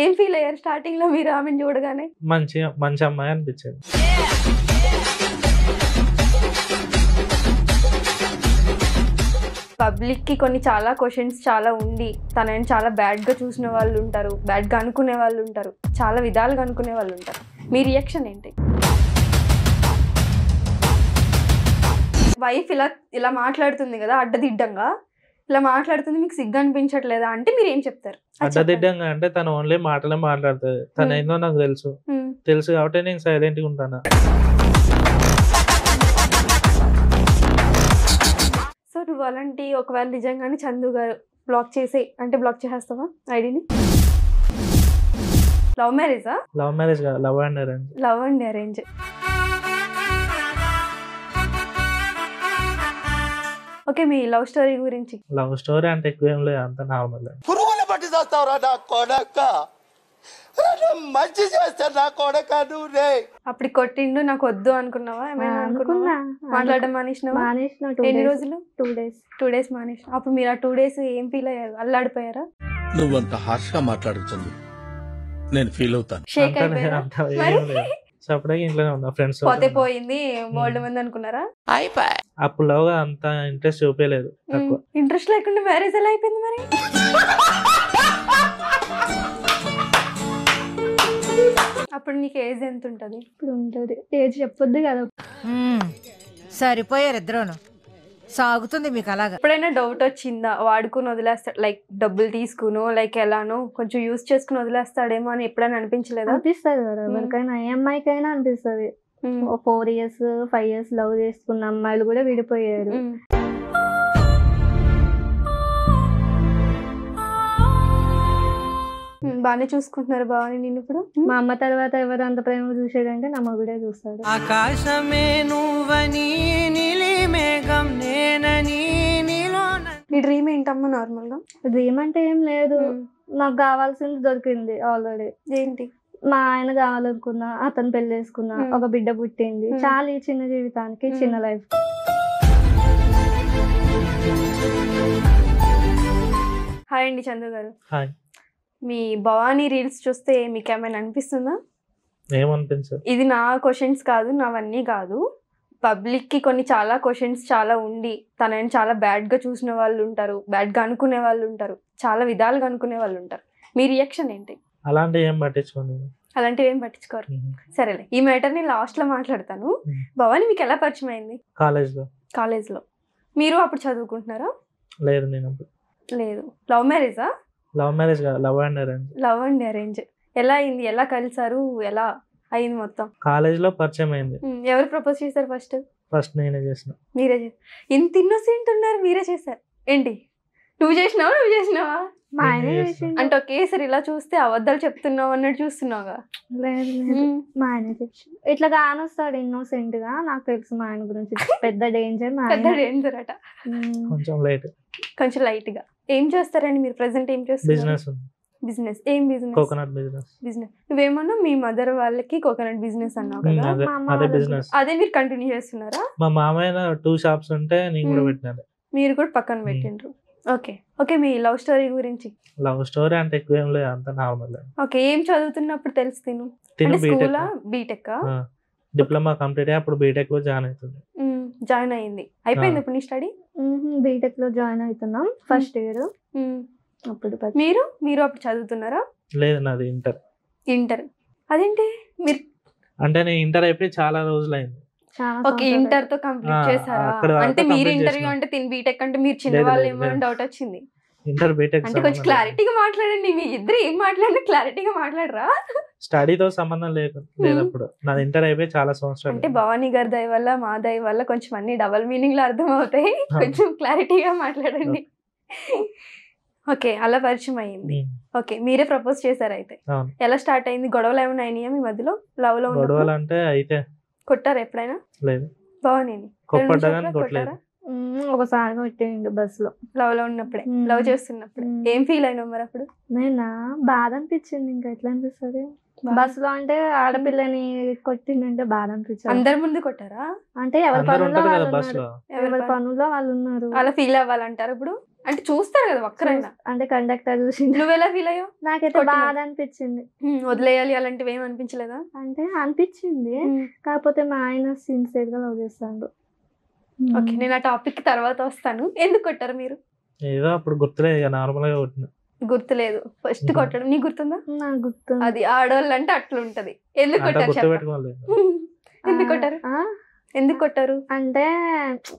ఏం ఫీల్ అయ్యారు స్టార్టింగ్ లో మీరు ఆమెను చూడగానే? మంచి అమ్మాయి అనిపించేది. పబ్లిక్ కి కొన్ని చాలా క్వశ్చన్స్ చాలా ఉండి తనని చాలా బ్యాడ్ గా చూసిన వాళ్ళు ఉంటారు, బ్యాడ్ గా అనుకునే వాళ్ళు ఉంటారు, చాలా విధాలుగా అనుకునే వాళ్ళు ఉంటారు. మీ రియాక్షన్ ఏంటి? వైఫ్ ఇలా మాట్లాడుతుంది కదా అడ్డదిడ్డంగా, ఇలా మాట్లాడుతుంది, మీకు సిగ్గు అనిపించట్లేదా అంటే మీరు ఏం చెప్తారు? అడ్డదిడ్డంగా అంటే తను ఓన్లీ మాటలే మాట్లాడుతుంది. తను ఏందో నాకు తెలుసు కాబట్టి నేను సైలెంట్ గా ఉంటాను. సో నువ్వు అలాంటి ఒకవేళ నిజంగానే చందు గారు బ్లాక్ చేసేస్తావా ఐడిని? లవ్ మ్యారేజా? లవ్ మ్యారేజ్ కాదు, love and arrange. Love and arrange. Okay, me love story గురించి. లవ్ స్టోరీ అంటే ఎక్కువ ఏం లేదు, అంత నార్మల్. మంచి చేస్తా నా కొడక నువ్వు. అప్పుడు కొట్టిండు నాకు వద్దు అనుకున్నావా? ఏమైనా అనుకున్నా? మాట్లాడడం మానేసినావా? ఎన్ని రోజులు? 2 days మానేసిన. అప్పుడు మీరు ఆ 2 days ఏం ఫీల్ అయ్యారు? అల్లాడిపోయారా? నువ్వంత హార్ష్ గా మాట్లాడుతుంది, నేను ఫీల్ అవుతాను. షేక్ అయిపోయారా? సపరేట్ ఇంట్లోనే ఉన్నా, ఫ్రెండ్స్ పోతే పోయింది వరల్డ్ మంది అనుకున్నారా? అప్పుడు లవ్ అంత ఇంట్రెస్ట్ చూపించలేదు. ఇంట్రెస్ట్ లేకుండా మ్యారేజ్ ఎలా అయిపోయింది మరి? అప్పుడు నీకు ఏజ్ ఎంత ఉంటది? ఇప్పుడు ఉంటది ఏజ్ చెప్పొద్దు కదా. సరిపోయారు ఇద్దరును, సాగుతుంది మీకు అలాగా. ఎప్పుడైనా డౌట్ వచ్చిందా వాడుకుని వదిలేస్తాడు, లైక్ డబ్బులు తీసుకును లైక్ ఎలానో కొంచెం యూజ్ చేసుకుని వదిలేస్తాడేమో అని ఎప్పుడైనా అనిపించలేదా? అనిపిస్తుంది కదా ఎవరికైనా, ఏ అమ్మాయికైనా అనిపిస్తుంది. 4 years 5 years లవ్ చేసుకున్న అమ్మాయిలు కూడా విడిపోయారు. బాగానే చూసుకుంటున్నారు బావని నిన్ను ఇప్పుడు? మా అమ్మ తర్వాత ఎవరు అంత ప్రేమ చూసేదంటే నా మగుడే చూస్తాడు. ఆకాశమే నువ్వని నీలి మేఘం నేనని నీలోన. నీ డ్రీమ్ ఏంటమ్మా నార్మల్ గా? డ్రీమ్ అంటే ఏం లేదు, నాకు కావాల్సింది దొరికింది ఆల్రెడీ. ఏంటి? మా ఆయన కావాలనుకున్నా, అతను పెళ్లి చేసుకున్నా, ఒక బిడ్డ పుట్టింది, చాలా ఈ చిన్న జీవితానికి చిన్న లైఫ్. హాయ్ అండి చందు గారు. హాయ్. మీ భవానీ రీల్స్ చూస్తే మీకు ఏమైనా అనిపిస్తుందా? ఏమనిపించదు. ఇది నా క్వశ్చన్స్ కాదు, నావన్నీ కాదు. పబ్లిక్ కి కొన్ని చాలా క్వశ్చన్స్ చాలా ఉండి తనని చాలా బ్యాడ్ గా చూసిన వాళ్ళు ఉంటారు, బ్యాడ్ గా అనుకునే వాళ్ళు ఉంటారు, చాలా విధాలుగా అనుకునే వాళ్ళు ఉంటారు. మీ రియాక్షన్ ఏంటి? అలాంటివి ఏం పట్టించుకోండి. అలాంటివి ఏం పట్టించుకోరు. సరేలే, ఈ మ్యాటర్ ని లాస్ట్ లో మాట్లాడతాను. భవానీ మీకు ఎలా పరిచయం అయింది? కాలేజ్ లో. మీరు అప్పుడు చదువుకుంటున్నారా? లేదు, నేను లేదు. లవ్ మ్యారేజా? లవ్ మ్యారేజ్ కాదు, love and arrange. Love and arrange. ఎలా అయింది? ఎలా కలిసారు? ఎలా అయింది మొత్తం? కాలేజ్ లో పరిచయం అయింది. ఎవరు ప్రపోజ్ చేశారు ఫస్ట్? ఫస్ట్ నేనే చేసిన. మీరే చేశారు? ఇంత ఇన్నోసెంట్ ఉన్నారు, మీరే చేశారు ఏంటి? నువ్వు చేసినావా? మా ఆయన చేసిండు. అంటే ఒకేసారి ఇలా చూస్తే అబద్ధాలు చెప్తున్నావు అన్నట్టు చూస్తున్నావుగా? లేదు, మా ఆయన చేసిండు. ఇట్లా కానొస్తాడు ఇన్నోసెంట్ గా. నాకు తెలుసు మా ఆయన గురించి, పెద్ద డేంజర్. పెద్ద డేంజర్ అట. కొంచెం లైట్ గా. ఏం చేస్తారండి మీరు ప్రెసెంట్? ఏం చేస్తారు? బిజినెస్. ఏం బిజినెస్? Coconut business. నువ్వేమన్నా మీ మదర్ వాళ్ళకి కోకోనట్ బిజినెస్ అన్నావు కదా, అదే బిజినెస్. అదే మీరు కంటిన్యూ చేస్తున్నారా? మా మామయ్య 2 shops ఉంటే నేను కూడా పెట్టినాను. మీరు కూడా పక్కన పెట్టిండ్రు. ఓకే, మీ లవ్ స్టోరీ గురించి. లవ్ స్టోరీ అంటే ఎక్కువ ఏం లేదు, అంత నార్మల్. ఓకే, ఏం చదువుతున్నప్పుడు తెలుసు తిను? బీటెక్. డిప్లొమా కంప్లీట్ అయ్యి అప్పుడు బీటెక్ లో జాయిన్ అయింది. అయిపోయింది ఇప్పుడు నీ స్టడీ? బీటెక్ లో జాయిన్ అవుతున్నాం, ఫస్ట్ ఇయర్. అప్పుడు మీరు అప్పుడు చదువుతున్నారా? లేదు, నాది ఇంటర్. అదేంటి మీరు? అంటే నేను ఇంటర్ అయిపోయి చాలా రోజులు అయింది. ఓకే, ఇంటర్ తో కంప్లీట్ చేశారా? అంటే మీరు ఇంటర్వ్యూ అంటే తిని బీటెక్ అంటే మీరు చిన్న వాళ్ళు ఏమో డౌట్ వచ్చింది. ఇంటర్ బీటెక్ అంటే కొంచెం క్లారిటీగా మాట్లాడండి. మీ ఇద్దరు ఏం మాట్లాడినా క్లారిటీగా మాట్లాడరా? స్టడీతో సంబంధం లేదు అప్పుడు. నాది ఇంటర్ అయిపోయి చాలా సంవత్సరాలు. అంటే భవానీ గారి దయ వల్ల మా దయ వల్ల కొంచెం అన్ని డబల్ మీనింగ్ లో అర్థం అవుతాయి. కొంచెం క్లారిటీగా మాట్లాడండి. ఓకే, అలా పరిచయం అయ్యింది. ఓకే, మీరే ప్రపోజ్ చేశారు అయితే? ఎలా స్టార్ట్ అయింది? గొడవలు ఏమైనా అయినాయా మీ మధ్యలో? లవ్ లో గొడవలు అంటే అయితే కొట్టారా ఎప్పుడైనా? లేదు. భవానీ కొట్టారా? ఒకసారి కొట్టిండు బస్ లో. లవ్ లో ఉన్నప్పుడే, లవ్ చేస్తున్నప్పుడు. ఏం ఫీల్ అయినావు మరి అప్పుడు? నేనా బాధ అనిపించింది. ఇంకా ఎట్లా అనిపిస్తుంది బస్ లో అంటే? ఆడపిల్లని కొట్టిందంటే బాధ అనిపించింది. అందరి ముందు కొట్టారా? అంటే ఎవరి పనుల్లో వాళ్ళు ఉన్నారు. అలా ఫీల్ అవ్వాలంటారు ఇప్పుడు? అంటే చూస్తారు కదా ఒక్కరైనా. అంటే కండక్టర్ చూసిండు. నువ్వెలా ఫీల్ అయ్యావు? నాకైతే కొట్టినా? బాధ అనిపించింది. వదిలేయాలి అలాంటివి ఏం అనిపించలేదా? అంటే అనిపించింది, కాకపోతే మా ఆయన సిన్సియర్ గా లవ్ చేస్తాడు. ఓకే, నేను ఆ టాపిక్ తర్వాత వస్తాను. ఎందుకు కొట్టారు మీరు? ఏదో అప్పుడు గుర్తులేదు, ఇక నార్మల్ గా కొట్టిన. గుర్తులేదు. ఫస్ట్ కొట్టడం నీకు గుర్తుందా? నాకు గుర్తు. అది ఆడవాళ్ళు అంటే అట్లుంటది. ఎందుకు అంత కొట్టారు గుర్తు చెప్పండి. పెట్టుకోలేదు. ఎందుకు కొట్టారు? ఎందుకు కొట్టారు? అంటే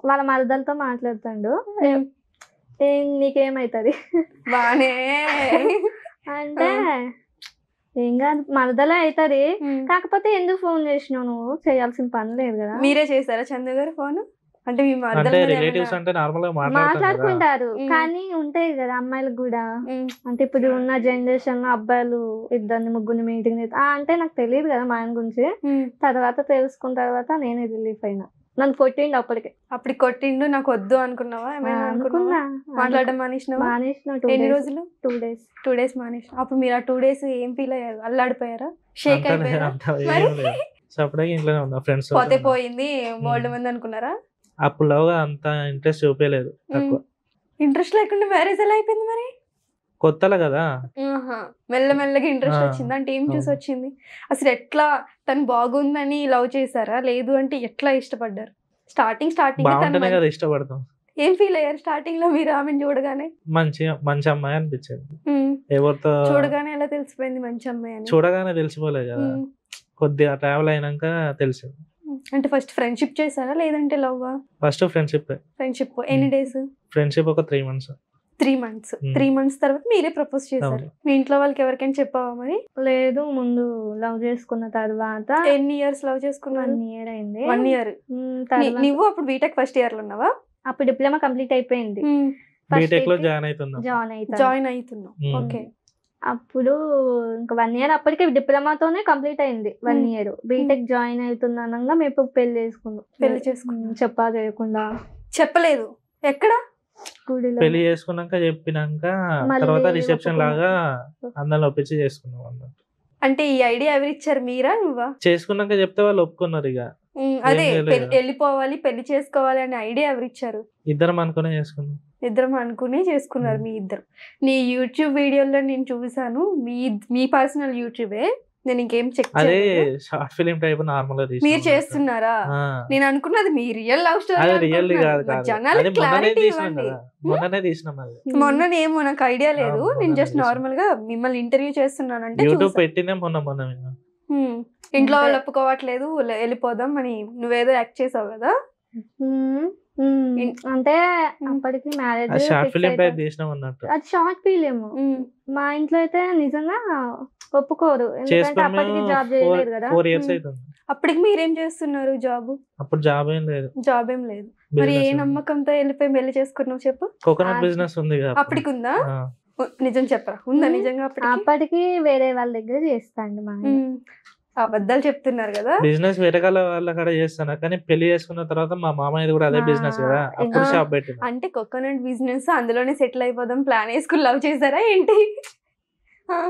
వాళ్ళ మరదలతో మాట్లాడుతాడు. నీకేమైతుంది బానే అంటే ఏం కాదు, మరదలే అవుతుంది. కాకపోతే ఎందుకు ఫోన్ చేసినావు, నువ్వు చేయాల్సిన పని లేదు కదా. మీరే చేశారా చందు గారు ఫోన్? అంటే మీ మరదల అంటే మీద రిలేటివ్స్ ఏమైనా- అంటే నార్మల్ గా మాట్లాడుకుంటారు. మాట్లాడుకుంటారు, ఉమ్. కానీ ఉంటాయి కదా అమ్మాయిలకు కూడా. ఉమ్, అంటే ఇప్పుడు ఉన్న జనరేషన్ లో అబ్బాయిలు ఇద్దరిని ముగ్గురిని మీటింగ్ అంటే నాకు తెలియదు కదా మా ఆయన గురించి. ఉమ్. తర్వాత తెలుసుకున్న తర్వాత నేనే రిలీఫ్ అయినా. నన్ను కొట్టిండు అప్పటికే. అప్పుడు కొట్టిండు, నాకు వద్దు అనుకున్నావా? ఏమైనా అనుకున్నావా? అనుకున్నా మాట్లాడడం మానేసినావా? మానేసిన ఎన్ని రోజులు? 2 days. 2 days మానేసిన. అప్పుడు మీరు ఆ 2 days ఏం ఫీల్ అయ్యారు? అల్లాడిపోయారా? షేక్ అంత లేదు, అయిపోయారా? అంత ఏం మరి? లేదు. సో అప్పుడే ఇంట్లోనే ఉన్నా, ఫ్రెండ్స్ పోతే పోయింది బోల్డ్ మంది అనుకున్నారా? అప్పుడు లవ్ అంత ఇంట్రెస్ట్ చూపించలేదు, తక్కువ. ఇంట్రెస్ట్ లేకుండా మ్యారేజ్ ఎలా అయిపోయింది మరి? కొత్తలో కదా. ఆహా. మెల్లమెల్లగా ఇంట్రెస్ట్ ఆ, వచ్చింది. అంటే ఏం చూసి అవును. వచ్చింది? అసలు ఎట్లా తను బాగుందని లవ్ చేశారా, లేదు అంటే ఎట్లా ఇష్టపడ్డారు? స్టార్టింగ్ బాగుంటేనే కదా ఇష్టపడతాం. ఏం ఫీల్ అయ్యారు స్టార్టింగ్ లో మీరు ఆమెను చూడగానే? మంచి అమ్మాయి అనిపించేది. ఉమ్. ఎవరితో చూడగానే ఎలా తెలిసిపోయింది మంచి అమ్మాయి అని? చూడగానే తెలిసిపోలేదు కదా, ఉమ్. కొద్దిగా ట్రావెల్ అయినాక తెలిసింది. అంటే ఫస్ట్ ఫ్రెండ్షిప్ చేశారా లేదంటే లవ్? First friendship. ఫ్రెండ్షిప్ ఎన్ని డేస్? ఫ్రెండ్షిప్ ఒక 3 months. 3 months. 3 months తర్వాత మీరే ప్రపోజ్ చేశారు. అవును. మీ ఇంట్లో వాళ్ళకి ఎవరికైనా చెప్పావా మరి? లేదు, ముందు లవ్ చేసుకున్న తర్వాత ఎన్ని ఇయర్స్ లవ్ చేసుకున్నారు? 1 year అయింది. 1 year. తర్వాత నువ్వు అప్పుడు బీటెక్ ఫస్ట్ ఇయర్ లో ఉన్నావా? అప్పుడు డిప్లొమా కంప్లీట్ అయిపోయింది. బీటెక్ లో జాయిన్ అవుతున్నా. జాయిన్ అవుతున్నావు. ఉమ్. ఓకే. అప్పుడు ఇంకా 1 year అప్పటికే డిప్లొమాతోనే కంప్లీట్ అయింది. 1 year బీటెక్ జాయిన్ అవుతున్నానంగా మేము పెళ్లి చేసుకున్నాం. పెళ్లి చేసుకున్నాం. చెప్పా చేయకుండా చెప్పలేదు. ఎక్కడ? గుడిలో. పెళ్లి చేసుకున్నాక చెప్పినాక మళ్ళీ తర్వాత రిసెప్షన్ ఒప్పుకున్నాం. లాగా అందరిని ఒప్పించి చేసుకున్నాం అన్నట్టు. అంటే ఈ ఐడియా ఎవరు ఇచ్చారు, మీరా నువ్వా? చేసుకున్నాక చెప్తే వాళ్ళు ఒప్పుకున్నారు. ఇక అదే ఏం చేయలేదు. వెళ్ళిపోవాలి పెళ్లి చేసుకోవాలి అనే ఐడియా ఎవరు ఇచ్చారు? ఇద్దరం అనుకునే చేసుకున్నాం. ఇద్దరం అనుకుని చేసుకున్నారు మీ ఇద్దరు. నీ యూట్యూబ్ వీడియోలో నేను చూసాను, మీ పర్సనల్ యూట్యూబే. నేను ఇంకేం చెక్ అదే చేయలేదు. షార్ట్ ఫిలిం టైప్ నార్మల్ గా మీరు చేస్తున్నారా? నేను అనుకున్నది మీ రియల్ లవ్ అది రియల్ స్టోరీ. కాదు కాదు. జనాలకి అది మొన్ననే క్లారిటీ తీసినాం ఇవ్వండి. కదా, మొన్ననే తీసినాం అది. మొన్ననేమో నాకు ఐడియా లేదు. మొన్ననే నేను జస్ట్ తీసాం. నార్మల్ గా మిమ్మల్ని ఇంటర్వ్యూ చేస్తున్నానంటే యూట్యూబ్ చూసా. పెట్టిందే మొన్న మేము. ఇంట్లో వాళ్ళు ఒప్పుకోవట్లేదు, వెళ్ళిపోదాం అని నువ్వేదో యాక్ట్ చేసావు కదా. అంటే అప్పటికి మ్యారేజ్ అది షార్ట్ ఫిలిం టైప్ తీసినాం అన్నట్టు. అది షార్ట్ ఫిలిం. మా ఇంట్లో అయితే నిజంగా ఒప్పుకోరు, ఎందుకంటే చేసుకుని అప్పటికి జాబ్ చేయలేదు కదా. 4 years అవుతుంది. అప్పటికి మీరేం చేస్తున్నారు జాబ్? అప్పుడు జాబ్ ఏం లేదు, జాబ్ ఏం లేదు. మరి ఏ బిజినెస్ ఉంది. నమ్మకంతో వెళ్ళిపోయి పెళ్లి చేసుకున్నావు చెప్పు? కోకోనట్ ఆ- బిజినెస్ ఉంది కదా అప్పుడు. అప్పటికి ఉందా? ఆ. నిజం చెప్పరా, ఉందా నిజంగా అప్పటికి? అప్పటికి వేరే వాళ్ళ దగ్గర చేస్తాండి మా ఆయన. అబద్ధాలు చెప్తున్నారు కదా. బిజినెస్ వేరే వాళ్ళ కాడ చేస్తాను, కానీ పెళ్లి చేసుకున్న తర్వాత మా మామయ్యది కూడా అదే బిజినెస్ కదా, అప్పుడు ఆ. షాప్ పెట్టింది. అంటే కోకోనట్ బిజినెస్ అందులోనే సెటిల్ అయిపోదాం ప్లాన్ వేసుకుని లవ్ చేశారా ఏంటి?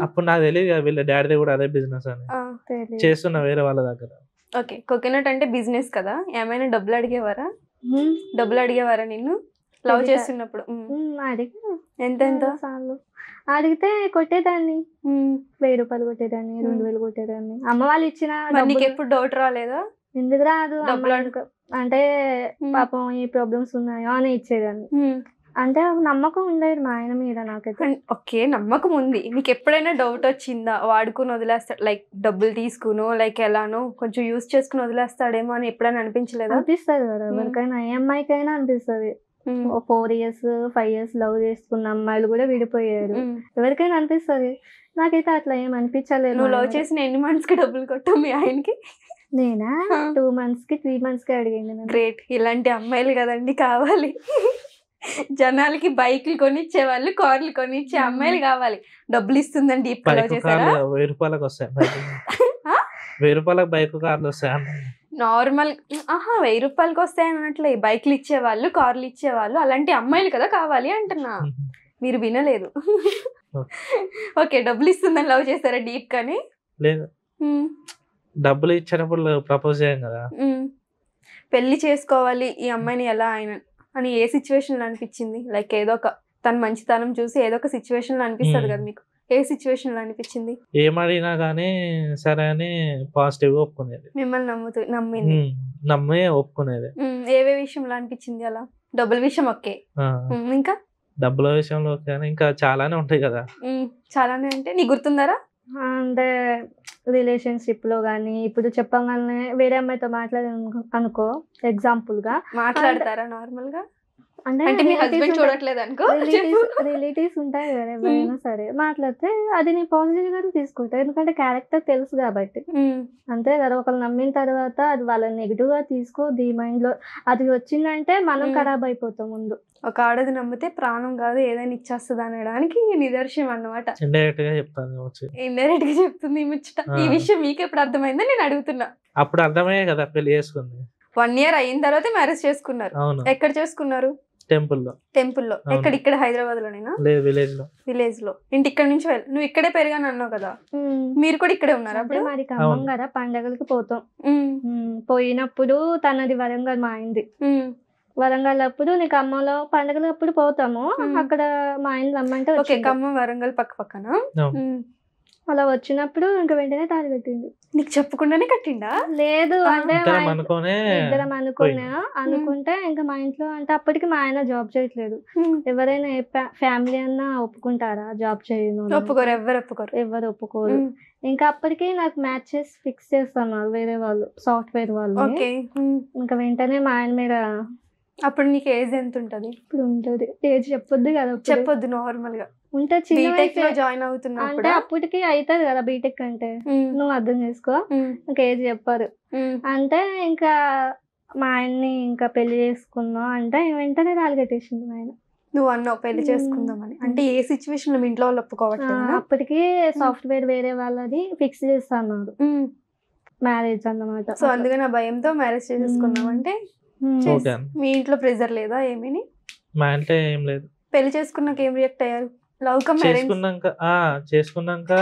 అప్పుడు నాకు తెలియదు కదా వీళ్ళ డాడీది కూడా అదే బిజినెస్ అని. తెలీదు. చేస్తున్నా వేరే వాళ్ళ దగ్గర. ఓకే, కోకోనట్ అంటే బిజినెస్ కదా. ఏమైనా డబ్బులు అడిగేవారా? ఉమ్, డబ్బులు అడిగేవారా నిన్ను లవ్ అడిగా. చేస్తున్నప్పుడు? అడిగి ఎంత ఎంత? సార్లు అడిగితే కొట్టేదాన్ని. ఉమ్. 1000 రూపాయలు కొట్టేదాన్ని, 2000 కొట్టేదాన్ని. అమ్మ వాళ్ళు ఇచ్చిన మరి నీకు డబ్బులు ఎప్పుడు డౌట్ రాలేదా? ఎందుకు రాదు, డబ్బులు అమ్మాయిలకు అంటే పాపం ఈ ప్రాబ్లమ్స్ ఉన్నాయో అని ఇచ్చేదాన్ని. ఉమ్. అంటే నమ్మకం ఉండేది మా ఆయన మీద నాకైతే. ఓకే, నమ్మకం ఉంది. నీకు ఎప్పుడైనా డౌట్ వచ్చిందా వాడుకుని వదిలేస్తాడు, లైక్ డబ్బులు తీసుకునో లైక్ ఎలానో కొంచెం యూజ్ చేసుకుని వదిలేస్తాడేమో అని ఎప్పుడైనా అనిపించలేదా? అనిపిస్తుంది కదా ఎవరికైనా, ఏ అమ్మాయికైనా అనిపిస్తుంది. 4 years 5 years లవ్ చేసుకున్న అమ్మాయిలు కూడా విడిపోయారు, ఎవరికైనా అనిపిస్తుంది. నాకైతే అట్లా ఏం అనిపించలేదు. నువ్వు లవ్ చేసిన ఎన్ని మంత్స్ కి డబ్బులు కొట్టావు మీ ఆయనకి? నేనా 2 months కి 3 months కి అడిగింది నన్ను. గ్రేట్. ఇలాంటి అమ్మాయిలు కదండి కావాలి. జనాలకి బైక్లు కొనిచ్చేవాళ్ళు, కార్లు కొనిచ్చే అమ్మాయిలు కావాలి. డబ్బులు ఇస్తుందని డీప్ లవ్ బైక్ చేశారా? కార్లు 1000 రూపాయలకు వస్తాయి. 1000 రూపాయలకు బైక్ కార్లు వస్తాయి. నార్మల్ 1000 రూపాయలకి వస్తాయి అన్నట్లే. బైక్లు ఇచ్చేవాళ్ళు, కార్లు ఇచ్చేవాళ్ళు, అలాంటి అమ్మాయిలు కదా కావాలి అంటున్నా. మీరు వినలేదు. ఓకే, డబ్బులు ఇస్తుందని లవ్ చేశారా డీప్ కానీ? లేదు, డబ్బులు ఇచ్చినప్పుడు ప్రపోజ్ చేయం కదా. పెళ్లి చేసుకోవాలి ఈ అమ్మాయిని ఎలా ఆయన అని ఏ సిచ్యువేషన్ అనిపించింది? లైక్ ఏదో ఒక తన మంచితనం చూసి ఏదో ఒక సిచ్యువేషన్ లో అనిపిస్తుంది కదా మీకు, ఏ సిచ్యువేషన్ లో అనిపించింది? ఏం అడిగినా కానీ సరే అని పాజిటివ్ గా ఒప్పుకునేది. మిమ్మల్ని నమ్మింది. నమ్మి ఒప్పుకునేది. ఏవే విషయంలో అనిపించింది అలా? డబ్బుల విషయం ఓకే, ఇంకా డబ్బుల విషయంలో కానీ ఇంకా చాలానే ఉంటాయి కదా. చాలానే అంటే నీకు గుర్తుందారా? అంటే రిలేషన్షిప్ లో గానీ ఇప్పుడు చెప్పగానే వేరే అమ్మాయితో మాట్లాడే అనుకో, ఎగ్జాంపుల్ గా మాట్లాడతారా నార్మల్ గా? అంటే అంటే మీ హస్బెండ్ చూడట్లేదు అనుకో, రిలేటివ్స్ ఉంటాయి కదా ఎవరైనా సరే, మాట్లాడితే అది నీ పాజిటివ్ గానే తీసుకుంటా, ఎందుకంటే క్యారెక్టర్ తెలుసు కాబట్టి. అంతే కదా, ఒకళ్ళు నమ్మిన తర్వాత అది వాళ్ళ నెగిటివ్ గా తీసుకో, మైండ్ లో అది వచ్చిందంటే మనం ఖరాబ్ అయిపోతాం ముందు. ఒక ఆడది నమ్మితే ప్రాణం కాదు ఏదైనా ఇచ్చేస్తుంది అనడానికి నిదర్శనం అన్నమాట. ఇండైరెక్ట్ గా చెప్తాను, ఇండైరెక్ట్ గా చెప్తుంది ఈ ముచ్చట. ఈ విషయం మీకు ఎప్పుడు అర్థమైందని నేను అడుగుతున్నా. అప్పుడు అర్థమయ్యే కదా పెళ్లి చేసుకుంది. 1 year అయిన తర్వాత మ్యారేజ్ చేసుకున్నారు. అవును. ఎక్కడ చేసుకున్నారు? టెంపుల్లో. ఎక్కడ? ఇక్కడ హైదరాబాద్ లోనేనా? లేదు, విలేజ్ లో. విలేజ్ లో. ఇంటి ఇక్కడ నుంచి నువ్వు ఇక్కడే పెరిగాను అన్నావు కదా, మీరు కూడా ఇక్కడే ఉన్నారు అంటే అప్పుడు? మాది ఖమ్మం కదా, పండగలకి పోతాం. పోయినప్పుడు తనది వరంగల్ మా అయింది. వరంగల్ అప్పుడు నీకు ఖమ్మంలో పండగలు అప్పుడు పోతాము, అక్కడ మా ఆయన రమ్మంటే ఖమ్మం వరంగల్ పక్క పక్కన. అలా వచ్చినప్పుడు ఇంకా వెంటనే తాళి కట్టింది. నీకు చెప్పకుండానే కట్టిండా? లేదు అంటే ఇద్దరం అనుకుంటే ఇంకా మా ఇంట్లో అంటే అప్పటికి మా ఆయన జాబ్ చేయట్లేదు. ఎవరైనా ఫ్యామిలీ అన్నా ఒప్పుకుంటారా జాబ్ చేయను? ఒప్పుకోరు, ఎవరు ఒప్పుకోరు. ఇంకా అప్పటికి నాకు మ్యాచెస్ ఫిక్స్ చేస్తున్నారు వేరే వాళ్ళు, సాఫ్ట్వేర్ వాళ్ళు. ఇంకా వెంటనే మా ఆయన మీద. అప్పుడు నీకు ఏజ్ ఎంత ఉంటది? ఇప్పుడు ఉంటది ఏజ్ చెప్పొద్దు కదా, చెప్పొద్దు నార్మల్ గా. ఉంటే బీటెక్ లో జాయిన్ అవుతున్నా అంటే అప్పటికి అవుతుంది కదా బీటెక్ అంటే, నువ్వు అర్థం చేసుకో. ఇంకా ఏజ్ చెప్పారు అంటే ఇంకా మా ఆయన్ని ఇంకా పెళ్లి చేసుకుందాం అంటే వెంటనే తాళి కట్టేసింది మా ఆయన. నువ్వు అన్నావు పెళ్లి చేసుకుందామని, అంటే ఏ సిచ్యువేషన్ లో మీ ఇంట్లో వాళ్ళు ఒప్పుకోవట్లేదు? అప్పటికి సాఫ్ట్వేర్ వేరే వాళ్ళది ఫిక్స్ చేస్తున్నారు మ్యారేజ్ అన్నమాట. సో అందుకని ఆ భయంతో మ్యారేజ్ చేసేసుకున్నావు. అంటే మీ ఇంట్లో ప్రెజర్ లేదా ఏమీ? మా ఇంట్లో ఏం లేదు. పెళ్లి చేసుకున్నాక ఏం రియాక్ట్ అయ్యారు? లవ్ కమ్ చేసుకున్నాక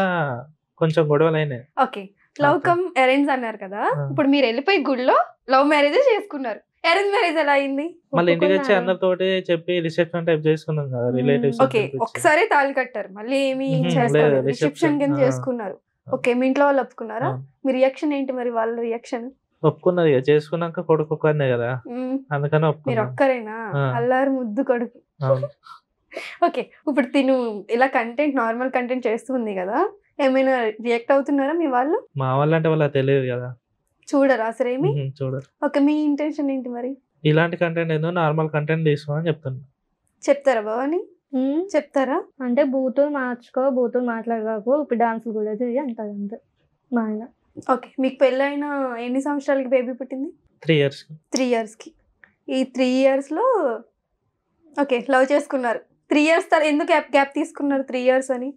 కొంచెం గొడవలు అయినాయి. ఓకే, లవ్ కమ్ అరేంజ్ అన్నారు కదా, ఇప్పుడు మీరు వెళ్ళిపోయి గుడిలో లవ్ మ్యారేజ్ చేసుకున్నారు. అరేంజ్ మ్యారేజ్ ఎలా అయింది? మళ్ళీ ఇంటికి వచ్చి అందరితోటి చెప్పి రిసెప్షన్ టైప్ చేసుకున్నాం కదా రిలేటివ్స్. ఓకే, ఒకసారి తాళి కట్టారు, మళ్ళీ ఏమి రిసెప్షన్ కింద చేసుకున్నారు. ఓకే, మీ ఇంట్లో వాళ్ళు ఒప్పుకున్నారా? మీ రియాక్షన్ ఏంటి మరి? వాళ్ళ రియాక్షన్? ఒప్పుకున్నది, చేసుకున్నాక కొడుకు ఒక్కనే కదా, అందుకని మీరు ఒక్కరేనా? అల్లారు ముద్దు కొడుకు. ఓకే, ఇప్పుడు తిను ఇలా కంటెంట్ నార్మల్ కంటెంట్ చేస్తుంది కదా, ఏమైనా రియాక్ట్ అవుతున్నారా మీ వాళ్ళు? మా వాళ్ళు అంటే వాళ్ళకి తెలియదు కదా, చూడరా అసలు ఏమి? చూడరు. ఓకే, మీ ఇంటెన్షన్ ఏంటి మరి? ఇలాంటి కంటెంట్ ఏదో నార్మల్ కంటెంట్ తీసుకోమని చెప్తున్నా. చెప్తారా భవాని? చెప్తారా? అంటే బూతులు మార్చుకో, బూతులు మాట్లాడకు, ఇప్పుడు డాన్సులు కూడా చెయ్యి అంటారు అంతే మా ఆయన. ఓకే, మీకు పెళ్ళైన ఎన్ని సంవత్సరాలకి బేబీ పుట్టింది? 3 years. 3 years కి. ఈ 3 years లో ఓకే లవ్ చేసుకున్నారు. 3 years తర్వాత ఎందుకు గ్యాప్ తీసుకున్నారు? 3 years అని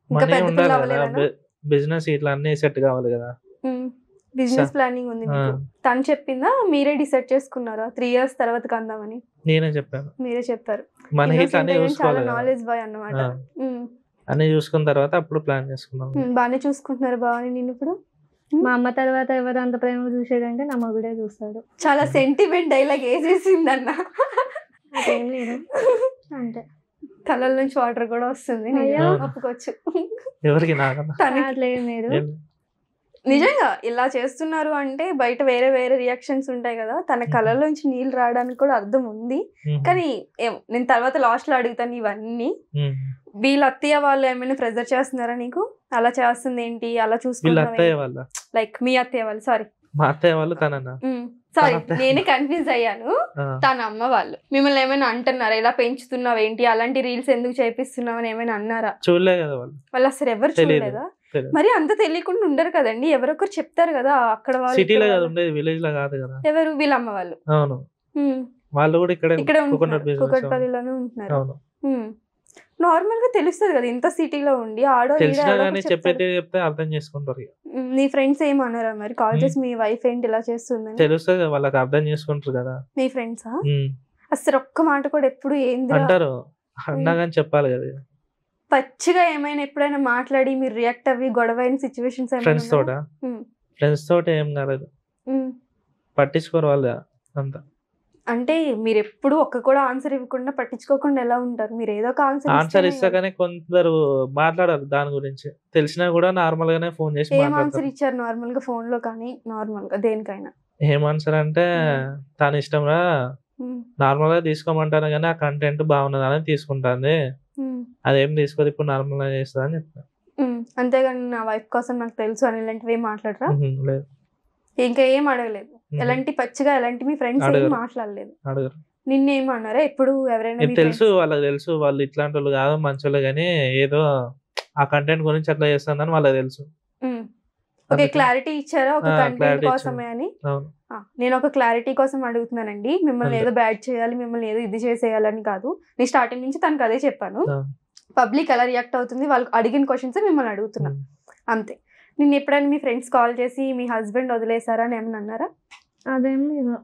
ఇంకా పెద్ద పిల్ల అవ్వలేదా? బిజినెస్ ఇట్లా అన్ని సెట్ కావాలి కదా, బిజినెస్ ప్లానింగ్ ఉంది మీకు. తను చెప్పిందా మీరే డిసైడ్ చేసుకున్నారా 3 years తర్వాత కందామని? నేనే చెప్పాను. మీరే చెప్పారు. చాలా నాలెడ్జ్ బాయ్ అన్నమాట. అన్ని చూసుకున్న తర్వాత అప్పుడు ప్లాన్ చేసుకున్నాం. బాగానే చూసుకుంటున్నారు బాగానే. నేను ఇప్పుడు మా అమ్మ తర్వాత ఎవరు అంత ప్రేమ చూసేదంటే నా మగుడే చూస్తాడు. చాలా సెంటిమెంట్ డైలాగ్ వేసేసింది అన్న. అదేం లేదు అంటే కళ్ళ నుంచి వాటర్ కూడా వస్తుంది, ఒప్పుకోవచ్చు. ఎవరికి? నాకన్నా నిజంగా ఇలా చేస్తున్నారు అంటే బయట వేరే వేరే రియాక్షన్స్ ఉంటాయి కదా, తన కళ్ళలోంచి నీళ్ళు రావడానికి కూడా అర్థం ఉంది. కానీ నేను తర్వాత లాస్ట్ లో అడుగుతాను ఇవన్నీ. వీళ్ళ అత్తయ్య వాళ్ళు ఏమైనా ప్రెజర్ చేస్తున్నారా నీకు? అలా చేస్తుంది ఏంటి, అలా చూసుకుంటున్నా? లైక్ మీ అత్తయ్య వాళ్ళు, సారీ మా అత్తయ్య వాళ్ళు, తనన్నా సారీ నేనే కన్ఫ్యూజ్ అయ్యాను. తన అమ్మ వాళ్ళు మిమ్మల్ని ఏమైనా అంటున్నారా, ఇలా పెంచుతున్నావు ఏంటి, అలాంటి రీల్స్ ఎందుకు చేపిస్తున్నావు అని ఏమైనా అన్నారా? చూడలే కదా వాళ్ళు అసలు ఎవరు చూడలేదా? మరి అంత తెలియకుండా ఉండరు కదండి, ఎవరొకరు చెప్తారు కదా. అక్కడ వాళ్ళు సిటీలో కదా ఉండేది, విలేజ్ లో కాదు కదా. ఎవరు? వీళ్ళ అమ్మ వాళ్ళు. అవును, వాళ్ళు కూడా ఇక్కడ కుకట్పల్లిలోనే ఉంటున్నారు. నార్మల్ గా తెలుస్తుంది కదా ఇంత సిటీలో ఉండి. చెప్తే అర్థం చేసుకుంటారు. నీ ఫ్రెండ్స్ ఏమన్నారా మరి? కాల్ చేసి మీ వైఫ్ ఏంటి ఇలా చేస్తుందని తెలుస్తుంది, వాళ్ళకి అర్థం చేసుకుంటారు కదా. మీ ఫ్రెండ్సా? అసలు ఒక్క మాట కూడా ఎప్పుడు ఏంది అంటారు, అన్నాగాని చెప్పాలి కదా. పచ్చిగా ఏమైనా ఎప్పుడైనా మాట్లాడి మీరు రియాక్ట్ అవ్వి గొడవ అయిన సిచ్యువేషన్స్? ఫ్రెండ్స్ తోట ఏం కాలేదు, పట్టించుకోరు వాళ్ళు అంతా. అంటే మీరు ఎప్పుడు ఒక్క కూడా ఆన్సర్ ఇవ్వకుండా పట్టించుకోకుండా ఎలా ఉంటారు? మీరు ఏదో ఒక ఆన్సర్ ఆన్సర్ ఇస్తా కానీ కొందరు మాట్లాడరు దాని గురించి. తెలిసినా కూడా నార్మల్ గానే ఫోన్ చేసి ఏం ఆన్సర్ మాట్లాడతారు. ఇచ్చారు నార్మల్ గా ఫోన్ లో కానీ నార్మల్ గా దేనికైనా? ఏం ఆన్సర్ అంటే తన ఇష్టంగా ఉమ్, నార్మల్ గా తీసుకోమంటాను కానీ ఆ కంటెంట్ బాగున్నది అని తీసుకుంటాంది. ఉమ్, అదేం తీసుకోదు ఇప్పుడు నార్మల్ గా చేస్తా అని చెప్తాను. అంతేగాని నా వైఫ్ కోసం నాకు తెలుసు అని ఇలాంటివి ఏం మాట్లాడరా? లేదు ఇంకా ఏం అడగలేదు? ఎలాంటి పచ్చిగా ఎలాంటి మీ ఫ్రెండ్స్ ఏం అడగరు. మాట్లాడలేదు? అడగరు. నిన్నేం అన్నారా ఎప్పుడు? ఎవరైనా ఇది మీ తెలుసు friends? వాళ్ళకి తెలుసు వాళ్ళు ఇట్లాంటి వాళ్ళు కాదు మంచోళ్ళు కానీ ఏదో ఆ కంటెంట్ గురించి అట్లా చేస్తుందని వాళ్ళకి తెలుసు. ఉమ్. ఓకే, అందుకే. క్లారిటీ ఇచ్చారా ఒక కంటెంట్ clarity కోసమే అని? అవును. నేను ఒక క్లారిటీ కోసం అడుగుతున్నానండి. మిమ్మల్ని అంతే. ఏదో బ్యాడ్ చేయాలి, మిమ్మల్ని ఏదో ఇది చేసేయాలని కాదు. నేను స్టార్టింగ్ నుంచి తనకు అదే చెప్పాను. ఆ. పబ్లిక్ ఎలా రియాక్ట్ అవుతుంది, వాళ్ళు అడిగిన క్వశ్చన్స్ మిమ్మల్ని అడుగుతున్నా ఉమ్. అంతే. నేను ఎప్పుడైనా మీ ఫ్రెండ్స్ కాల్ చేసి మీ హస్బెండ్ వదిలేసారా అని ఏమన్నా అన్నారా? అదేం లేదు.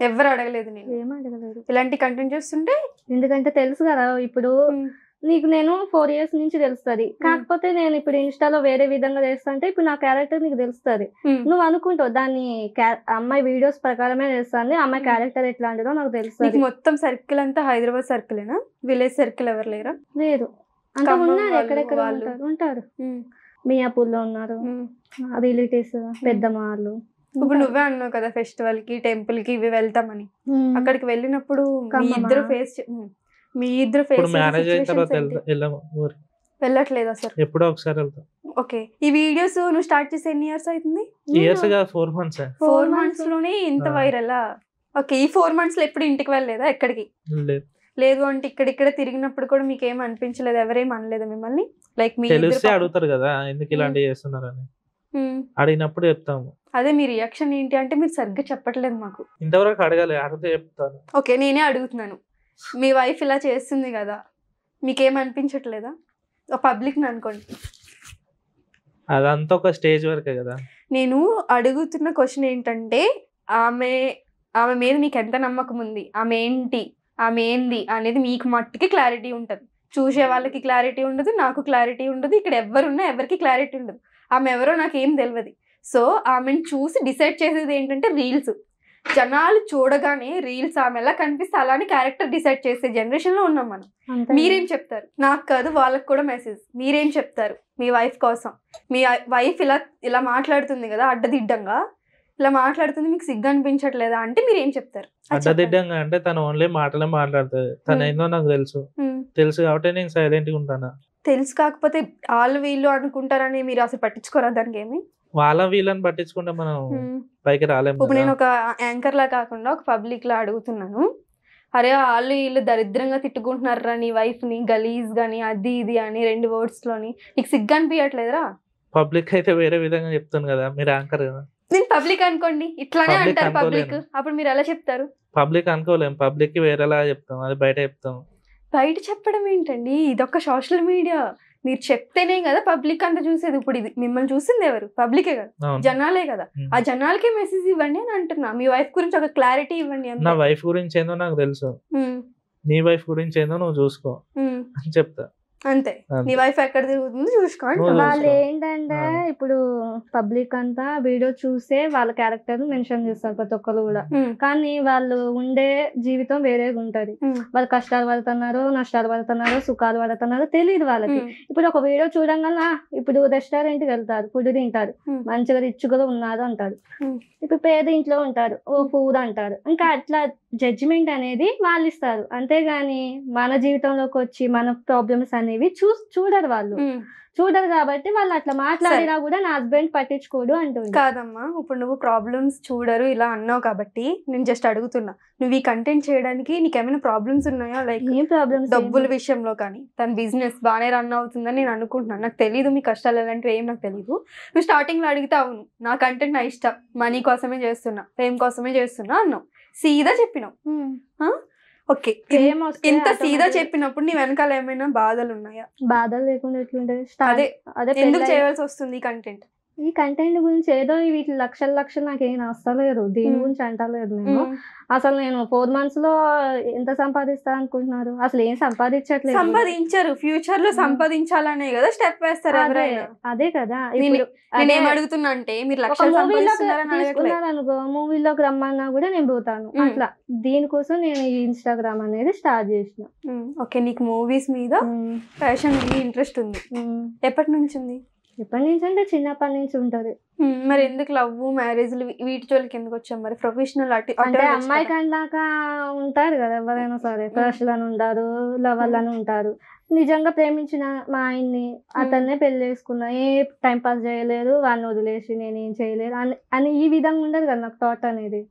ఎవరు అడగలేదు. నేను ఏం అడగలేదు. ఇలాంటి కంటెంట్ చూస్తుంటే ఎందుకంటే తెలుసు కదా ఇప్పుడు నీకు నేను 4 years నుంచి తెలుస్తుంది. కాకపోతే నేను ఇప్పుడు ఇన్స్టాలో వేరే విధంగా చేస్తా అంటే ఇప్పుడు నా క్యారెక్టర్ నీకు తెలుస్తుంది. నువ్వు అనుకుంటావు దాన్ని అమ్మాయి వీడియోస్ ప్రకారమే చేస్తాను, అమ్మాయి క్యారెక్టర్ ఎట్లాంటిదో నాకు నీకు తెలుస్తుంది. మొత్తం సర్కిల్ అంతా హైదరాబాద్ సర్కిలేనా? విలేజ్ సర్కిల్ ఎవరు లేరా? లేదు అంటే ఖమ్మం ఉన్నారు, వాళ్ళు, ఎక్కడెక్కడ వాళ్ళు. ఉంటారు. మియాపూర్లో ఉన్నారు రిలేటివ్స్, పెద్దమ్మ వాళ్ళు. ఇప్పుడు నువ్వే అన్నావు కదా ఫెస్టివల్ కి టెంపుల్ కి ఇవి వెళ్తామని. అక్కడికి వెళ్ళినప్పుడు మీ ఖమ్మమా? ఇద్దరు ఫేస్ ఇప్పుడు మ్యారేజ్ అయిన తర్వాత వెళ్ళాము ఊరికి. వెళ్ళట్లేదు అసలు? ఎప్పుడో ఒకసారి వెళ్తాం. ఓకే, ఈ వీడియోస్ నువ్వు స్టార్ట్ చేసి ఎన్ని ఇయర్స్ అవుతుంది? ఇయర్స్ గా 4 months. 4 months లోనే ఇంత ఆ. వైరల్? ఓకే, ఈ 4 months లో ఎప్పుడు ఇంటికి వెళ్ళలేదా ఎక్కడికి? లేదు. లేదు అంటే ఇక్కడ తిరిగినప్పుడు కూడా మీకు ఏం అనిపించలేదు? ఎవరేం అనలేదు మిమ్మల్ని? లైక్ మీ తెలిస్తే ఇద్దరు అడుగుతారు కదా ఎందుకు ఇలాంటివి చేస్తున్నారని. ఉమ్. అడిగినప్పుడు చెప్తాము. అదే మీ రియాక్షన్ ఏంటి అంటే మీరు సరిగ్గా చెప్పట్లేదు మాకు. ఇంతవరకు అడగాలి, అడిగితే చెప్తాను. ఓకే, నేనే అడుగుతున్నాను. మీ వైఫ్ ఇలా చేస్తుంది కదా, మీకేం అనిపించట్లేదా? పబ్లిక్ని అనుకోండి. అదంతా ఒక స్టేజ్ వరకే కదా. నేను అడుగుతున్న క్వశ్చన్ ఏంటంటే ఆమె మీద మీకు ఎంత నమ్మకం ఉంది, ఆమె ఏంటి, ఆమె ఏంది అనేది మీకు మట్టుకి క్లారిటీ ఉంటుంది. చూసే వాళ్ళకి క్లారిటీ ఉండదు, నాకు క్లారిటీ ఉండదు, ఇక్కడ ఎవరున్నా ఎవరికి క్లారిటీ ఉండదు. ఆమె ఎవరో నాకు ఏం తెలియదు. సో ఆమెను చూసి డిసైడ్ చేసేది ఏంటంటే రీల్స్. జనాలు చూడగానే రీల్స్ ఆమె ఎలా కనిపిస్తే అలానే క్యారెక్టర్ డిసైడ్ చేసే జనరేషన్ లో ఉన్నాం మనం. మీరేం చెప్తారు? నాకు కాదు వాళ్ళకి కూడా మెసేజ్. మీరేం చెప్తారు మీ వైఫ్ కోసం? మీ వైఫ్ ఇలా మాట్లాడుతుంది కదా అడ్డదిడ్డంగా, ఇలా మాట్లాడుతుంది, మీకు సిగ్గు అనిపించట్లేదా అంటే మీరేం చెప్తారు? అడ్డదిడ్డంగా అంటే తను ఓన్లీ మాటలే మాట్లాడుతుంది. తను ఏందో నాకు తెలుసు కాబట్టి నేను సైలెంట్ గా ఉంటాను. తెలుసు కాకపోతే వాళ్ళు వీళ్ళు అనుకుంటారని మీరు అసలు పట్టించుకోరా దానికి ఏమి? వాళ్ళ వీళ్ళని పట్టించుకుంటే మనం పైకి రాలేము. ఇప్పుడు నేను కదా. ఒక యాంకర్ లా కాకుండా ఒక పబ్లిక్ లా అడుగుతున్నాను. అరే వాళ్ళు వీళ్ళు దరిద్రంగా తిట్టుకుంటున్నారా నీ వైఫ్ ని, గలీజ్ గాని అది ఇది అని 2 words లోని. నీకు సిగ్గు అనిపించట్లేదురా? పబ్లిక్ అయితే వేరే విధంగా చెప్తాను కదా, మీరు యాంకర్ కదా. నేను పబ్లిక్ అనుకోండి, ఇట్లానే Public అంటారు పబ్లిక్. అనుకోలేను. అప్పుడు మీరు ఎలా చెప్తారు? పబ్లిక్ అనుకోలేము, పబ్లిక్ కి వేరేలా చెప్తాం, అది బయట చెప్తాం. బయట చెప్పడం ఏంటండి? ఇదొక సోషల్ మీడియా. మీరు చెప్తేనే కదా పబ్లిక్ అంతా చూసేది. ఇప్పుడు ఇది మిమ్మల్ని చూసింది ఎవరు? పబ్లికే కదా, అవును. జనాలే కదా. ఆ జనాలకే మెసేజ్ ఇవ్వండి అని అంటున్నా. మీ వైఫ్ గురించి ఒక క్లారిటీ ఇవ్వండి అంతే. నా వైఫ్ గురించి ఏందో నాకు తెలుసు, ఉమ్, నీ వైఫ్ గురించి ఏందో నువ్వు చూసుకో ఉమ్, అని చెప్తా. అంతే. అంతే. నీ వైఫ్ ఎక్కడ తిరుగుతుందో చూసుకో నువ్వు అంటున్నా. వాళ్ళు చూసుకో. ఏంటంటే ఆ. ఇప్పుడు పబ్లిక్ అంతా వీడియో చూసే వాళ్ళ క్యారెక్టర్ మెన్షన్ చేస్తారు ప్రతి ఒక్కరు కూడా. ఉమ్, కానీ వాళ్ళు ఉండే జీవితం వేరేగా ఉంటది. ఉమ్, వాళ్ళు కష్టాలు పడుతున్నారో, నష్టాలు పడుతున్నారో, సుఖాలు పడుతున్నారో తెలియదు వాళ్ళకి. ఉమ్, ఇప్పుడు ఒక వీడియో చూడంగానే ఇప్పుడు రెస్టారెంట్ కి వెళ్తారు, ఫుడ్ తింటారు, ఉమ్. మంచిగా రిచ్గా ఉన్నారు అంటారు. ఉమ్. ఇప్పుడు పేద ఇంట్లో ఉంటారు, ఓ పూర్ అంటారు. ఇంకా అట్లా జడ్జిమెంట్ అనేది వాళ్ళు ఇస్తారు. అంతేగాని మన జీవితంలోకి వచ్చి మన ప్రాబ్లమ్స్ అనేవి చూడరు వాళ్ళు. ఉమ్. చూడరు కాబట్టి వాళ్ళు అట్లా మాట్లాడినా కూడా నా హస్బెండ్ పట్టించుకోడు అంటుంది. కాదమ్మా, ఇప్పుడు నువ్వు ప్రాబ్లమ్స్ చూడరు ఇలా అన్నావు కాబట్టి నేను జస్ట్ అడుగుతున్నా, నువ్వు ఈ కంటెంట్ చేయడానికి నీకేమైనా ప్రాబ్లమ్స్ ఉన్నాయా? లైక్ ఏం ప్రాబ్లమ్స్? డబ్బుల విషయంలో కానీ, తన బిజినెస్ బాగానే రన్ అవుతుందని నేను అనుకుంటున్నాను. నాకు తెలియదు మీ కష్టాలు ఎలాంటివి ఏం నాకు తెలియదు. నువ్వు స్టార్టింగ్లో అడిగితే అవును నా కంటెంట్ నా ఇష్టం, మనీ కోసమే చేస్తున్నా, ఫేమ్ కోసమే చేస్తున్నా అన్నావు. సీదా చెప్పినావు. ఓకే, ఇంత సీదా చెప్పినప్పుడు నీ వెనకాల ఏమైనా బాధలు ఉన్నాయా? బాధలు లేకుండా ఎట్లుంటది? అదే అదే ఎందుకు పెళ్ళై- చేయవలసి వస్తుంది ఈ కంటెంట్? ఈ కంటెంట్ గురించి ఏదో వీటి లక్షలు నాకేం వస్తలేదు, దీని గురించి అంటలేదు నేను. అసలు నేను 4 months లో ఎంత సంపాదిస్తా అనుకుంటున్నారు, అసలు ఏం సంపాదించట్లేదు. సంపాదించారు, ఫ్యూచర్ లో సంపాదించాలనే కదా స్టెప్ వేస్తారు ఎవరైనా. అదే కదా. నేను అదే ఏమడుగుతున్నా అంటే మీరు ఒక లక్షలు మూవీలోకి సంపాదిస్తున్నారని అడగట్లేదు. తీసుకున్నారు అనుకో, మూవీలోకి రమ్మన్నా కూడా నేను పోతాను. అట్లా దీనికోసం నేను ఈ ఇన్స్టాగ్రామ్ అనేది స్టార్ట్ చేసిన. ఓకే, నీకు మూవీస్ మీద ప్యాషన్ ఉంది, ఇంట్రెస్ట్ ఉంది. ఎప్పటి నుంచి ఉంది? ఎప్పటి నుంచి అంటే చిన్నప్పటి నుంచి ఉంటది. మరి ఎందుకు లవ్ మ్యారేజ్లు వీటి జోలికి ఎందుకు వచ్చాం? మరి ప్రొఫెషనల్ అంటే అమ్మాయి కన్నాక ఉంటారు కదా ఎవరైనా సరే, క్రష్లను ఉంటారు, లవర్లను ఉంటారు. నిజంగా ప్రేమించిన మా ఆయన్ని అతన్నే పెళ్లి చేసుకున్నా, ఏ టైం పాస్ చేయలేదు, వాడిని వదిలేసి నేనేం చేయలేదు అని ఈ విధంగా ఉండదు కదా నాకు థాట్ అనేది.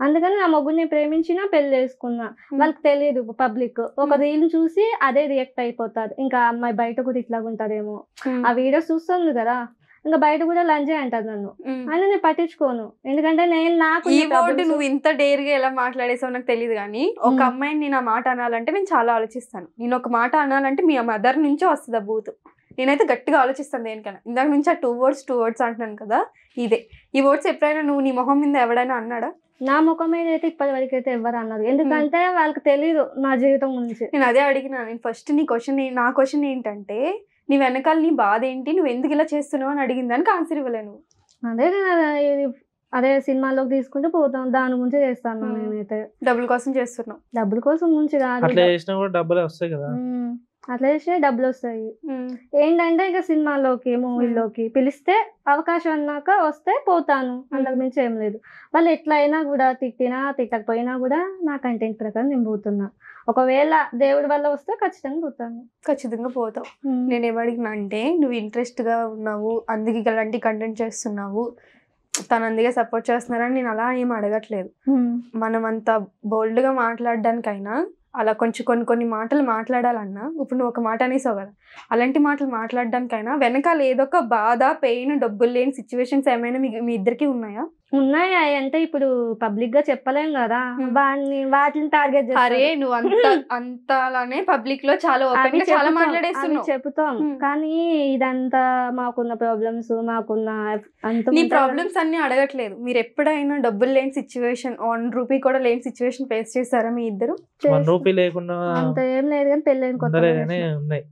అందుకని నా మొగ్గుని ప్రేమించినా పెళ్లి చేసుకున్నా. వాళ్ళకి తెలియదు, పబ్లిక్ ఒక రీల్ చూసి అదే రియాక్ట్ అయిపోతారు. ఇంకా అమ్మాయి బయట కూడా ఇట్లా ఉంటారేమో, ఆ వీడియోస్ చూస్తుంది కదా, ఇంకా బయట కూడా లంజే అంటారు నన్ను. అని నేను పట్టించుకోను, ఎందుకంటే నేను నాకు ఈ వర్డ్ నువ్వు ఇంత డేర్ గా ఎలా మాట్లాడేసావు నాకు తెలియదు. కానీ ఒక అమ్మాయిని నేను ఆ మాట అనాలంటే నేను చాలా ఆలోచిస్తాను. నేను ఒక మాట అనాలంటే మీ మదర్ నుంచే వస్తుంది ఆ బూత్. నేనైతే గట్టిగా ఆలోచిస్తాను దేనికైనా. ఇందాక నుంచి ఆ టూ వర్డ్స్ అంటున్నాను కదా, ఇదే ఈ వర్డ్స్ ఎప్పుడైనా నువ్వు నీ మొహం మీద ఎవడైనా అన్నాడా? నా ముఖం మీద అయితే ఇప్పటి వరకు అయితే ఎవరు అన్నారు, ఎందుకంటే వాళ్ళకి తెలీదు నా జీవితం గురించి. నేను అదే అడిగినా. నేను ఫస్ట్ నా క్వశ్చన్ ఏంటంటే, నీ వెనకాల నీ బాధ ఏంటి, నువ్వు ఎందుకు ఇలా చేస్తున్నావు అని అడిగిన దానికి ఆన్సర్ ఇవ్వలేను. అదే అదే సినిమాలోకి తీసుకుంటూ పోతాం, దాని గురించి చేస్తాను నేనైతే. డబ్బుల కోసం చేస్తున్నావు? డబ్బుల కోసం గురించి కాదు, అట్లా చేసినా కూడా డబ్బులు వస్తాయి కదా. అట్లా చేస్తే డబ్బులు వస్తాయి. ఏంటంటే ఇక సినిమాలోకి మూవీలోకి పిలిస్తే అవకాశం అన్నాక వస్తే పోతాను, అంతకు మించి ఏం లేదు. వాళ్ళు ఎట్లా అయినా కూడా తిట్టినా తిట్టకపోయినా కూడా నా కంటెంట్ ప్రకారం నేను పోతున్నా. ఒకవేళ దేవుడి వల్ల వస్తే ఖచ్చితంగా పోతాను. ఖచ్చితంగా పోతావు. నేనేమడిగినా అంటే, నువ్వు ఇంట్రెస్ట్ గా ఉన్నావు అందుకే ఇలాంటి కంటెంట్ చేస్తున్నావు, తను అందుకే సపోర్ట్ చేస్తున్నారని నేను అలా ఏం అడగట్లేదు. మనం అంత బోల్డ్ గా మాట్లాడడానికైనా అలా కొన్ని మాటలు మాట్లాడాలన్నా, ఇప్పుడు నువ్వు ఒక మాట అనేసావు కదా, అలాంటి మాటలు మాట్లాడడానికైనా వెనకాల ఏదో ఒక బాధ, పెయిన్, డబ్బులు లేని సిచ్యువేషన్స్ ఏమైనా మీ ఇద్దరికి ఉన్నాయా? ఉన్నాయి. అంటే ఇప్పుడు పబ్లిక్ గా చెప్పలేం కదా, వాటిని టార్గెట్ అరే నువ్వు అంతలానే పబ్లిక్ లో చాలా ఓపెన్ గా చాలా మాట్లాడేస్తున్నావు. చెప్తాం, కానీ ఇదంతా మాకున్న ప్రాబ్లమ్స్, మాకున్న నీ ప్రాబ్లమ్స్ అన్ని అడగట్లేదు. మీరు ఎప్పుడైనా డబ్బులు లేని సిచ్యువేషన్, 1 రూపీ కూడా లేని సిచ్యువేషన్ ఫేస్ చేస్తారా మీ ఇద్దరు? 1 రూపీ లేకుండా అంత ఏం లేదు, కానీ పెళ్ళైన కొత్తగా ఉన్నాయి,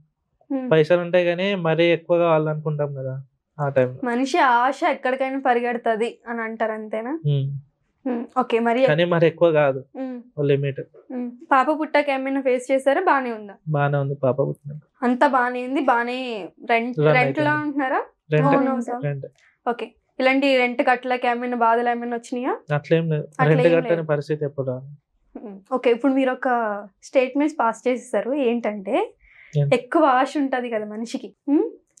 పైసలు ఉంటాయి కానీ మరీ ఎక్కువ కావాలనుకుంటాం కదా ఆ టైంలో. మనిషి ఆశ ఎక్కడికైనా పరిగెడుతుంది అని అంటారు, అంతేనా? ఓకే, మరి ఎక్కువ కాదు, లిమిట్. పాప పుట్టాక ఏమైనా ఫేస్ చేశారా? బానే ఉందా? బానే ఉంది, పాప పుట్టినాక అంతా బానే ఉంది. బానే రెంట్ లా ఉంటున్నారా? ఓకే, ఇలాంటి రెంట్ కట్టలేక ఏమైనా బాధలు ఏమైనా వచ్చినాయా? అట్లేం లేదు, రెంట్ కట్టని పరిస్థితి ఎప్పుడు రాదు. ఓకే, ఇప్పుడు మీరు ఒక స్టేట్మెంట్స్ పాస్ చేసేసారు, ఏంటంటే ఎక్కువ ఆశ ఉంటది కదా మనిషికి,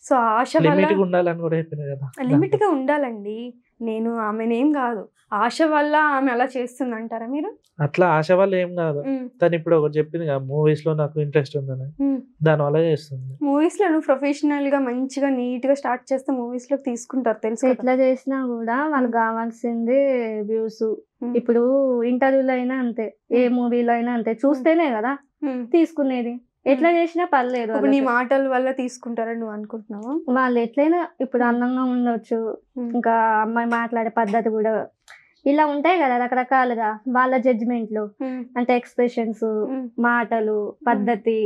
సో ఆశ లిమిట్ గా ఉండాలని కూడా చెప్పిన కదా. లిమిట్ గా ఉండాలండి. నేను ఆమెనేం కాదు, ఆశ వల్ల ఆమె అలా చేస్తుంది అంటారా మీరు? అట్లా ఆశ వల్ల ఏం కాదు, తను ఇప్పుడు ఒకటి చెప్పింది కదా, మూవీస్ లో నాకు ఇంట్రెస్ట్ ఉందని, దాని వల్ల చేస్తుంది. మూవీస్ లో నువ్వు ప్రొఫెషనల్ గా మంచిగా నీట్ గా స్టార్ట్ చేస్తే మూవీస్ లో తీసుకుంటారు, తెలుసు. ఎట్లా చేసినా కూడా వాళ్ళకి కావాల్సింది వ్యూస్. ఇప్పుడు ఇంటర్వ్యూలో అయినా అంతే, ఏ మూవీలో అయినా అంతే, చూస్తేనే కదా తీసుకునేది. ఎట్లా చేసినా పర్లేదు. నీ మాటల వల్ల తీసుకుంటారని నువ్వు అనుకుంటున్నావా? వాళ్ళు ఎట్లయినా ఇప్పుడు అందంగా ఉండొచ్చు, ఇంకా అమ్మాయి మాట్లాడే పద్ధతి కూడా ఇలా ఉంటాయి కదా రకరకాలుగా, వాళ్ళ జడ్జిమెంట్లు అంటే ఎక్స్ప్రెషన్స్, మాటలు, పద్ధతి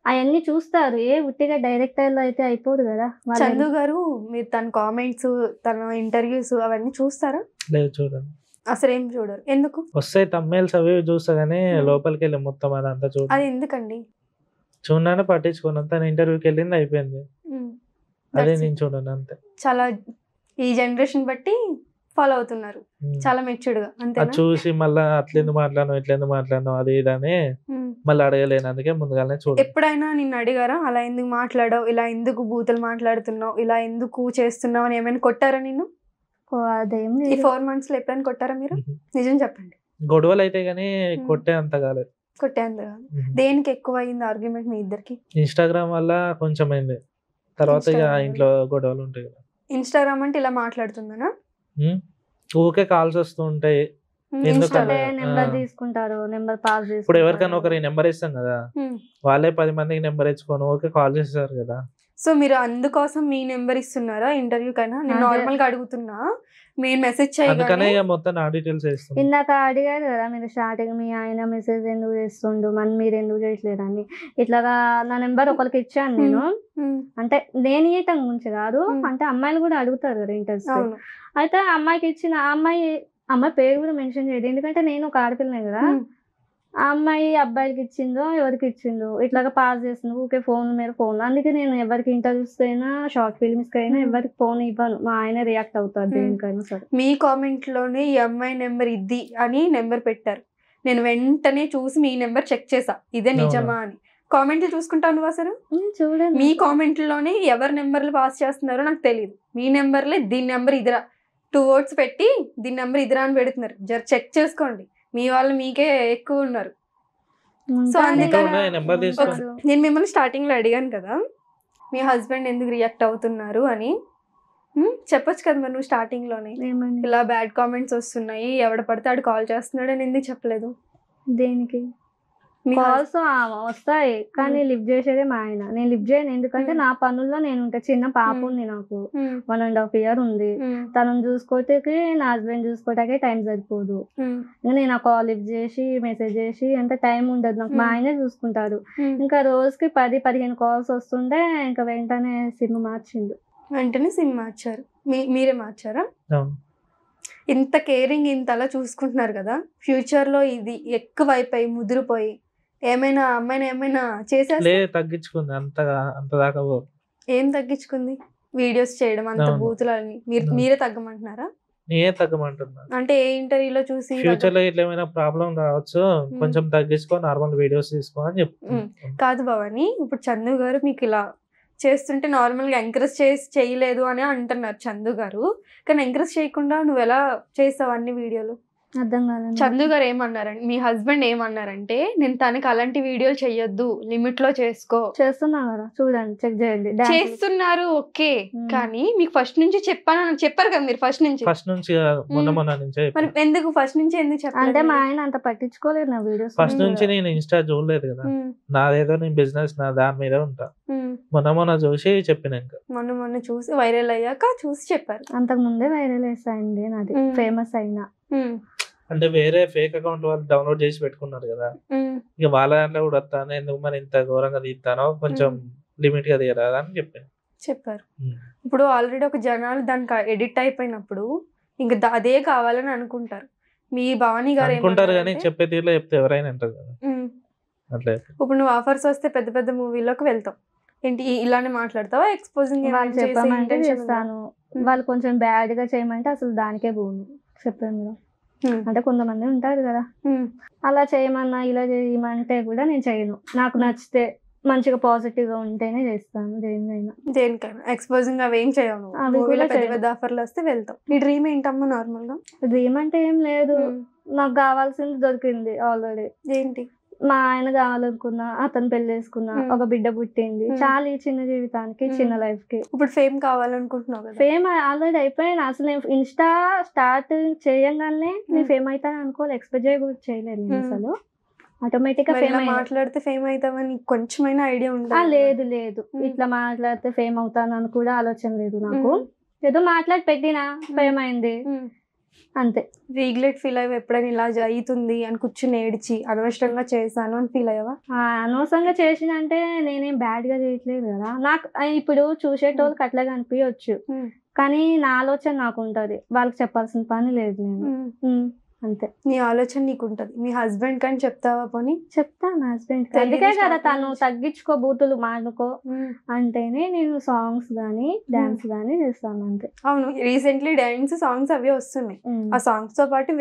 అవన్నీ చూస్తారు. ఉట్టిగా డైరెక్టర్ లో అయితే అయిపోదు కదా. చందు గారు, మీరు తన కామెంట్స్, తన ఇంటర్వ్యూస్ అవన్నీ చూస్తారా? లేదు, చూడండి. అసలు ఏం చూడరు? ఎందుకు? వస్తాయి తమ్మేల్స్ అవి చూస్తా కానీ లోపలికి వెళ్ళి మొత్తం అదంతా చూడ. అది ఎందుకండి? చూడనే పట్టించుకోను, తన ఇంటర్వ్యూకి వెళ్ళింది అయిపోయింది, అదే నేను చూడను అంతే. చాలా ఈ జనరేషన్ బట్టి ఫాలో అవుతున్నారు, చాలా మెచ్యూర్డ్ గా, అంతే. చూసి మళ్ళీ అట్లెందుకు మాట్లాడను, ఇట్లెందుకు మాట్లాడను, అది ఇదని మళ్ళీ అడగలేను, అందుకే ముందుగానే చూడ. ఎప్పుడైనా నిన్ను అడిగారా అలా ఎందుకు మాట్లాడావు, ఇలా ఎందుకు బూతులు మాట్లాడుతున్నావు, ఇలా ఎందుకు చేస్తున్నావు అని ఏమైనా కొట్టారా నిన్ను? అదేం ఈ 4 months లో ఎప్పుడైనా కొట్టారా మీరు? నిజం చెప్పండి. గొడవలు అయితే గానీ కొట్టే అంత కాలేదు. కొట్టే అంత కాదు. దేనికి ఎక్కువ అయింది ఆర్గ్యుమెంట్ మీ ఇద్దరికి? ఇన్స్టాగ్రామ్ వల్ల కొంచెం అయింది, తర్వాత ఇక ఇంట్లో గొడవలు ఉంటాయి కదా. ఇన్స్టాగ్రామ్ అంటే ఇలా మాట్లాడుతుందనా? ఊకే కాల్స్ వస్తూ ఉంటాయి, నెంబర్ తీసుకుంటారు, నెంబర్ పాస్ ఇప్పుడు ఎవరికైనా ఒకరి నెంబర్ ఇస్తాం కదా, వాళ్ళే 10 మందికి నెంబర్ ఇచ్చుకొని ఊకే కాల్ చేస్తారు కదా. సో మీరు అందుకోసం మీ నెంబర్ ఇస్తున్నారా ఇంటర్వ్యూ కైనా? నేను అదే. నార్మల్ గా అడుగుతున్నా, మీరు మెసేజ్ అందుకనే చేయగానే ఇక మొత్తం నా డీటెయిల్స్ వేస్తుంది. ఇందాక అడిగారు కదా మీరు స్టార్టింగ్, మీ ఆయన మెసేజ్ ఎందుకు చేస్తుండు, మరి మీరు ఎందుకు చేయట్లేదని. ఇట్లాగా నా నెంబర్ ఒకరికి ఇచ్చాను నేను. అంటే నేను ఈయటం గురించి కాదు, అంటే అమ్మాయిలు కూడా అడుగుతారు కదా ఇంటర్వ్యూస్. అవును. అయితే ఆ అమ్మాయికి ఇచ్చిన అమ్మాయి పేరు కూడా మెన్షన్ చేయదు, ఎందుకంటే నేను ఒక ఆడపిల్లనే కదా. ఆ అమ్మాయి అబ్బాయిలకి ఇచ్చిందో ఎవరికి ఇచ్చిందో ఇట్లాగా పాస్ చేసిందో ఊకే ఫోన్ మీద ఫోన్. అందుకే నేను ఎవరికి ఇంటర్వ్యూస్ అయినా షార్ట్ ఫిల్మ్స్ అయినా ఎవరికి ఫోన్ ఇవ్వను, మా ఆయన రియాక్ట్ అవుతారు దేనికైనా సరే. మీ కామెంట్ లోనే ఈ అమ్మాయి నెంబర్ ఇది అని నెంబర్ పెట్టారు. నేను వెంటనే చూసి మీ నెంబర్ చెక్ చేసా, ఇదే నిజమా అని. కామెంట్లు చూసుకుంటాను నువ్వు అసలు? చూడండి, మీ కామెంట్లోనే ఎవరి నెంబర్లు పాస్ చేస్తున్నారో నాకు తెలియదు. మీ నెంబర్లే దీని నెంబర్ ఇదిరా 2 words పెట్టి దీని నెంబర్ ఇదిరా అని పెడుతున్నారు. జర చెక్ చేసుకోండి, మీ వాళ్ళు మీకే ఎక్కువ ఉన్నారు. సో అందుకని నెంబర్ తీసుకోండి. నేను మిమ్మల్ని స్టార్టింగ్ లో అడిగాను కదా మీ హస్బెండ్ ఎందుకు రియాక్ట్ అవుతున్నారు అని. చెప్పొచ్చు కదా మరి నువ్వు స్టార్టింగ్ లోనే, ఏమని ఇలా బ్యాడ్ కామెంట్స్ వస్తున్నాయి, ఎవడ పడితే ఆడు కాల్ చేస్తున్నాడు అని ఎందుకు చెప్పలేదు? దేనికి మీ కాల్స్ వస్తాయి కానీ లిఫ్ట్ చేసేదే మా ఆయన. నేను లిఫ్ట్ చేయను, ఎందుకంటే నా పనుల్లో నేను ఉంటా. చిన్న పాప ఉంది నాకు, 1.5 years ఉంది. తనను చూసుకోవటానికి నా హస్బెండ్ చూసుకోవటానికి టైం సరిపోదు. నేను ఆ కాల్ లిఫ్ట్ చేసి మెసేజ్ చేసి అంత టైం ఉండదు నాకు. మా ఆయనే చూసుకుంటాడు. ఇంకా రోజుకి 10-15 calls వస్తుండే, ఇంకా వెంటనే సిమ్ మార్చిండు. వెంటనే సిమ్ మార్చారు. మీరే మార్చారా? అవును. ఇంత కేరింగ్ ఇంత అలా చూసుకుంటున్నారు కదా, ఫ్యూచర్ లో ఇది ఎక్కువైపోయి ముదిరిపోయి ఏమైనా అమ్మాయిని ఏమైనా చేసేస్తే తగ్గించుకుంది, అంత దాకా పోదు. ఏం తగ్గించుకుంది? వీడియోస్ చేయడం, అంత అవును. బూతులని మీరే తగ్గమంటున్నారా? నేనే తగ్గమంటున్నా. అంటే ఏ ఇంటర్వ్యూలో చూసి ఫ్యూచర్ లో ఇట్లా ఏమైనా ప్రాబ్లం రావచ్చు, కొంచెం తగ్గించుకో, నార్మల్ వీడియోస్ తీసుకో అని చెప్తాను. కాదు భవాని, ఇప్పుడు చందు గారు మీకు ఇలా చేస్తుంటే నార్మల్ గా ఎంకరేజ్ చేయలేదు అని అంటున్నారు చందు గారు. కానీ ఎంకరేజ్ చేయకుండా నువ్వు ఎలా చేస్తావు అన్ని వీడియోలు? అర్థం కాలేదు. చందు గారు ఏమన్నారంటే, మీ హస్బెండ్ ఏమన్నారంటే, నేను తనకి అలాంటి వీడియోలు చెయ్యొద్దు, లిమిట్ లో చేసుకో. చేస్తున్నా కదా, చూడండి, చెక్ చేయండి. చేస్తున్నారు ఓకే, కానీ మీకు ఫస్ట్ నుంచి చెప్పారు కదా మీరు ఫస్ట్ నుంచి మొన్న నుంచే మరి ఎందుకు ఫస్ట్ నుంచి ఎందుకు చెప్పారు? అంటే మా ఆయన అంత పట్టించుకోలేదు నా వీడియోస్. ఫస్ట్ నుంచి నేను ఇన్స్టా చూడలేదు కదా, నాదేదో నేను బిజినెస్ నా దాని మీద ఉంటా. మొన్న చూసి చెప్పిన, ఇంకా మొన్న చూసి వైరల్ అయ్యాక చూసి చెప్పారు. అంతకు ముందే వైరల్ వేసాయండి నాది, ఫేమస్ అయినా. అంటే వేరే ఫేక్ అకౌంట్ వాళ్ళు డౌన్లోడ్ చేసి పెట్టుకున్నారు కదా, ఇక వాళ్ళ దాంట్లో కూడా వస్తాను, ఎందుకు మరి ఇంత ఘోరంగా తీస్తానో, కొంచెం లిమిట్ గా తీయరాదా అని చెప్పారు. ఇప్పుడు ఆల్రెడీ ఒక జనాలు దానికి ఎడిట్ అయిపోయినప్పుడు ఇంకా అదే కావాలని అనుకుంటారు. మీ భవానీ గారు అనుకుంటారు కానీ చెప్పే తీరులో చెప్తే ఎవరైనా అంటారు కదా అట్లా. ఇప్పుడు నువ్వు ఆఫర్స్ వస్తే పెద్ద పెద్ద మూవీలోకి వెళ్తావు, ఏంటి ఇలానే మాట్లాడతావా? ఎక్స్పోజింగ్ వాళ్ళు చెప్పమంటే చేస్తాను, వాళ్ళు కొంచెం బ్యాడ్ గా చేయమంటే అసలు దానికే పోను. చెప్పాను కదా, అంటే కొంతమంది ఉంటారు కదా, అలా చేయమన్నా ఇలా చేయమంటే కూడా నేను చేయను. నాకు నచ్చితే మంచిగా పాజిటివ్ గా ఉంటేనే చేస్తాను దేనికైనా. ఎక్స్పోజింగ్ అవి ఏం చేయను, పెద్ద పెద్ద ఆఫర్లు వస్తే వెళ్తాం. నీ డ్రీమ్ ఏంటమ్మా? నార్మల్ గా డ్రీమ్ అంటే ఏం లేదు, నాకు కావాల్సింది దొరికింది ఆల్రెడీ. ఏంటి? మా ఆయన కావాలనుకున్నా, అతను పెళ్లి చేసుకున్నా, ఒక బిడ్డ పుట్టింది, చాలా ఈ చిన్న జీవితానికి, చిన్న లైఫ్ కి. ఇప్పుడు ఫేమ్ కావాలనుకుంటున్నావు? ఫేమ్ ఆల్రెడీ అయిపోయాను. అసలు నేను ఇన్స్టా స్టార్ట్ చేయగానే నేను ఫేమ్ అవుతాను అనుకోలేదు, ఎక్స్పెక్ట్ చేయలేదు నేను అసలు. ఆటోమేటిక్ గా ఫేమ్ మాట్లాడితే ఫేమ్ అవుతావని కొంచెమైనా ఐడియా ఉందా? లేదు, ఇట్లా మాట్లాడితే ఫేమ్ అవుతాను అని కూడా ఆలోచన లేదు నాకు. ఏదో మాట్లాడి పెట్టినా ఫేమ్ అయింది అంతే. రీగ్రెట్ ఫీల్ అయ్యి ఎప్పుడైనా ఇలా అవుతుంది అని కూర్చుని ఏడిచి అనవసరంగా చేశాను అని ఫీల్ అయ్యావా? అనవసరంగా చేసిన అంటే నేనేం బ్యాడ్ గా చేయట్లేదు కదా. నాకు ఇప్పుడు చూసేటోళ్ళకి అట్లా కనిపించవచ్చు, కానీ నా ఆలోచన నాకు ఉంటది, వాళ్ళకి చెప్పాల్సిన పని లేదు నేను. అంతే. నీ ఆలోచన నీకు ఉంటది. మీ హస్బెండ్ కానీ చెప్తావా? పోనీ చెప్తాను హస్బెండ్. అందుకే కదా తను తగ్గించుకో, బూతులు మానుకో అంటేనే నేను సాంగ్స్ గానీ డాన్స్ గానీ చేస్తాను అంతే. అవును, రీసెంట్లీ డాన్స్ సాంగ్స్ అవి వస్తున్నాయి. ఆ సాంగ్స్ తో పాటు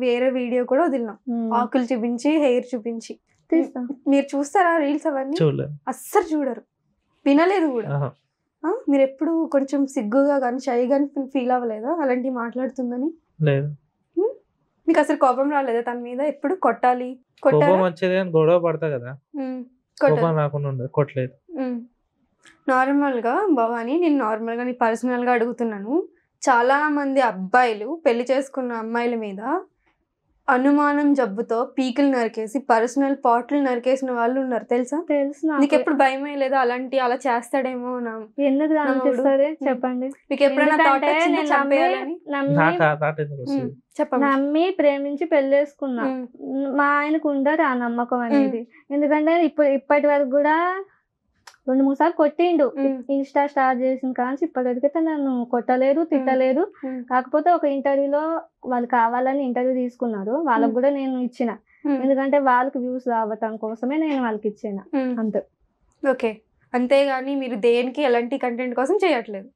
వేరే వీడియో కూడా వదిలినాం, ఆకులు చూపించి హెయిర్ చూపించి. మీరు చూస్తారా రీల్స్ అవన్నీ? అస్సలు చూడరు, వినలేదు కూడా. మీరు ఎప్పుడు కొంచెం సిగ్గుగా కానీ షై గానీ ఫీల్ అవ్వలేదా అలాంటివి మాట్లాడుతుందని? మీకు అసలు కోపం రాలేదా తన మీద? ఎప్పుడు కొట్టాలి గొడవ పడతా కదా, కొట్టలేదు. నార్మల్ గా భవాని, నేను నార్మల్ గా నీ పర్సనల్ గా అడుగుతున్నాను. చాలా మంది అబ్బాయిలు పెళ్లి చేసుకున్న అమ్మాయిల మీద అనుమానం జబ్బుతో పీకులు నరికేసి పర్సనల్ పార్ట్లు నరికేసిన వాళ్ళు ఉన్నారు తెలుసా? తెలుసు నీకు నాకు. ఎప్పుడు భయమే లేదా అలాంటి అలా చేస్తాడేమో ఎందుకు నా అనిపిస్తుంది మొగుడు. చెప్పండి. మీకు ఎప్పుడైనా థాట్ ఎందుకంటే వచ్చిందా నేను చంపేయాలని? నమ్మి నాకు ఆ థాట్ ఎందుకు వస్తుంది? చెప్పండి. నమ్మి ప్రేమించి పెళ్ళేసుకున్నా. మా ఆయనకు ఉండదు ఆ నమ్మకం అనేది. ఎందుకంటే ఇప్పటి వరకు కూడా 2-3 సార్లు కొట్టిండు. ఇన్స్టా స్టార్ట్ చేసిన కానీ ఇప్పటి వరకు అయితే నన్ను కొట్టలేదు, తిట్టలేదు. కాకపోతే ఒక ఇంటర్వ్యూలో వాళ్ళు కావాలని ఇంటర్వ్యూ తీసుకున్నారు, వాళ్ళకు కూడా నేను ఇచ్చిన. ఎందుకంటే వాళ్ళకి వ్యూస్ రావటం కోసమే నేను వాళ్ళకి ఇచ్చిన అంతే. ఓకే, అంతేగాని మీరు దేనికి ఎలాంటి కంటెంట్ కోసం చేయట్లేదు.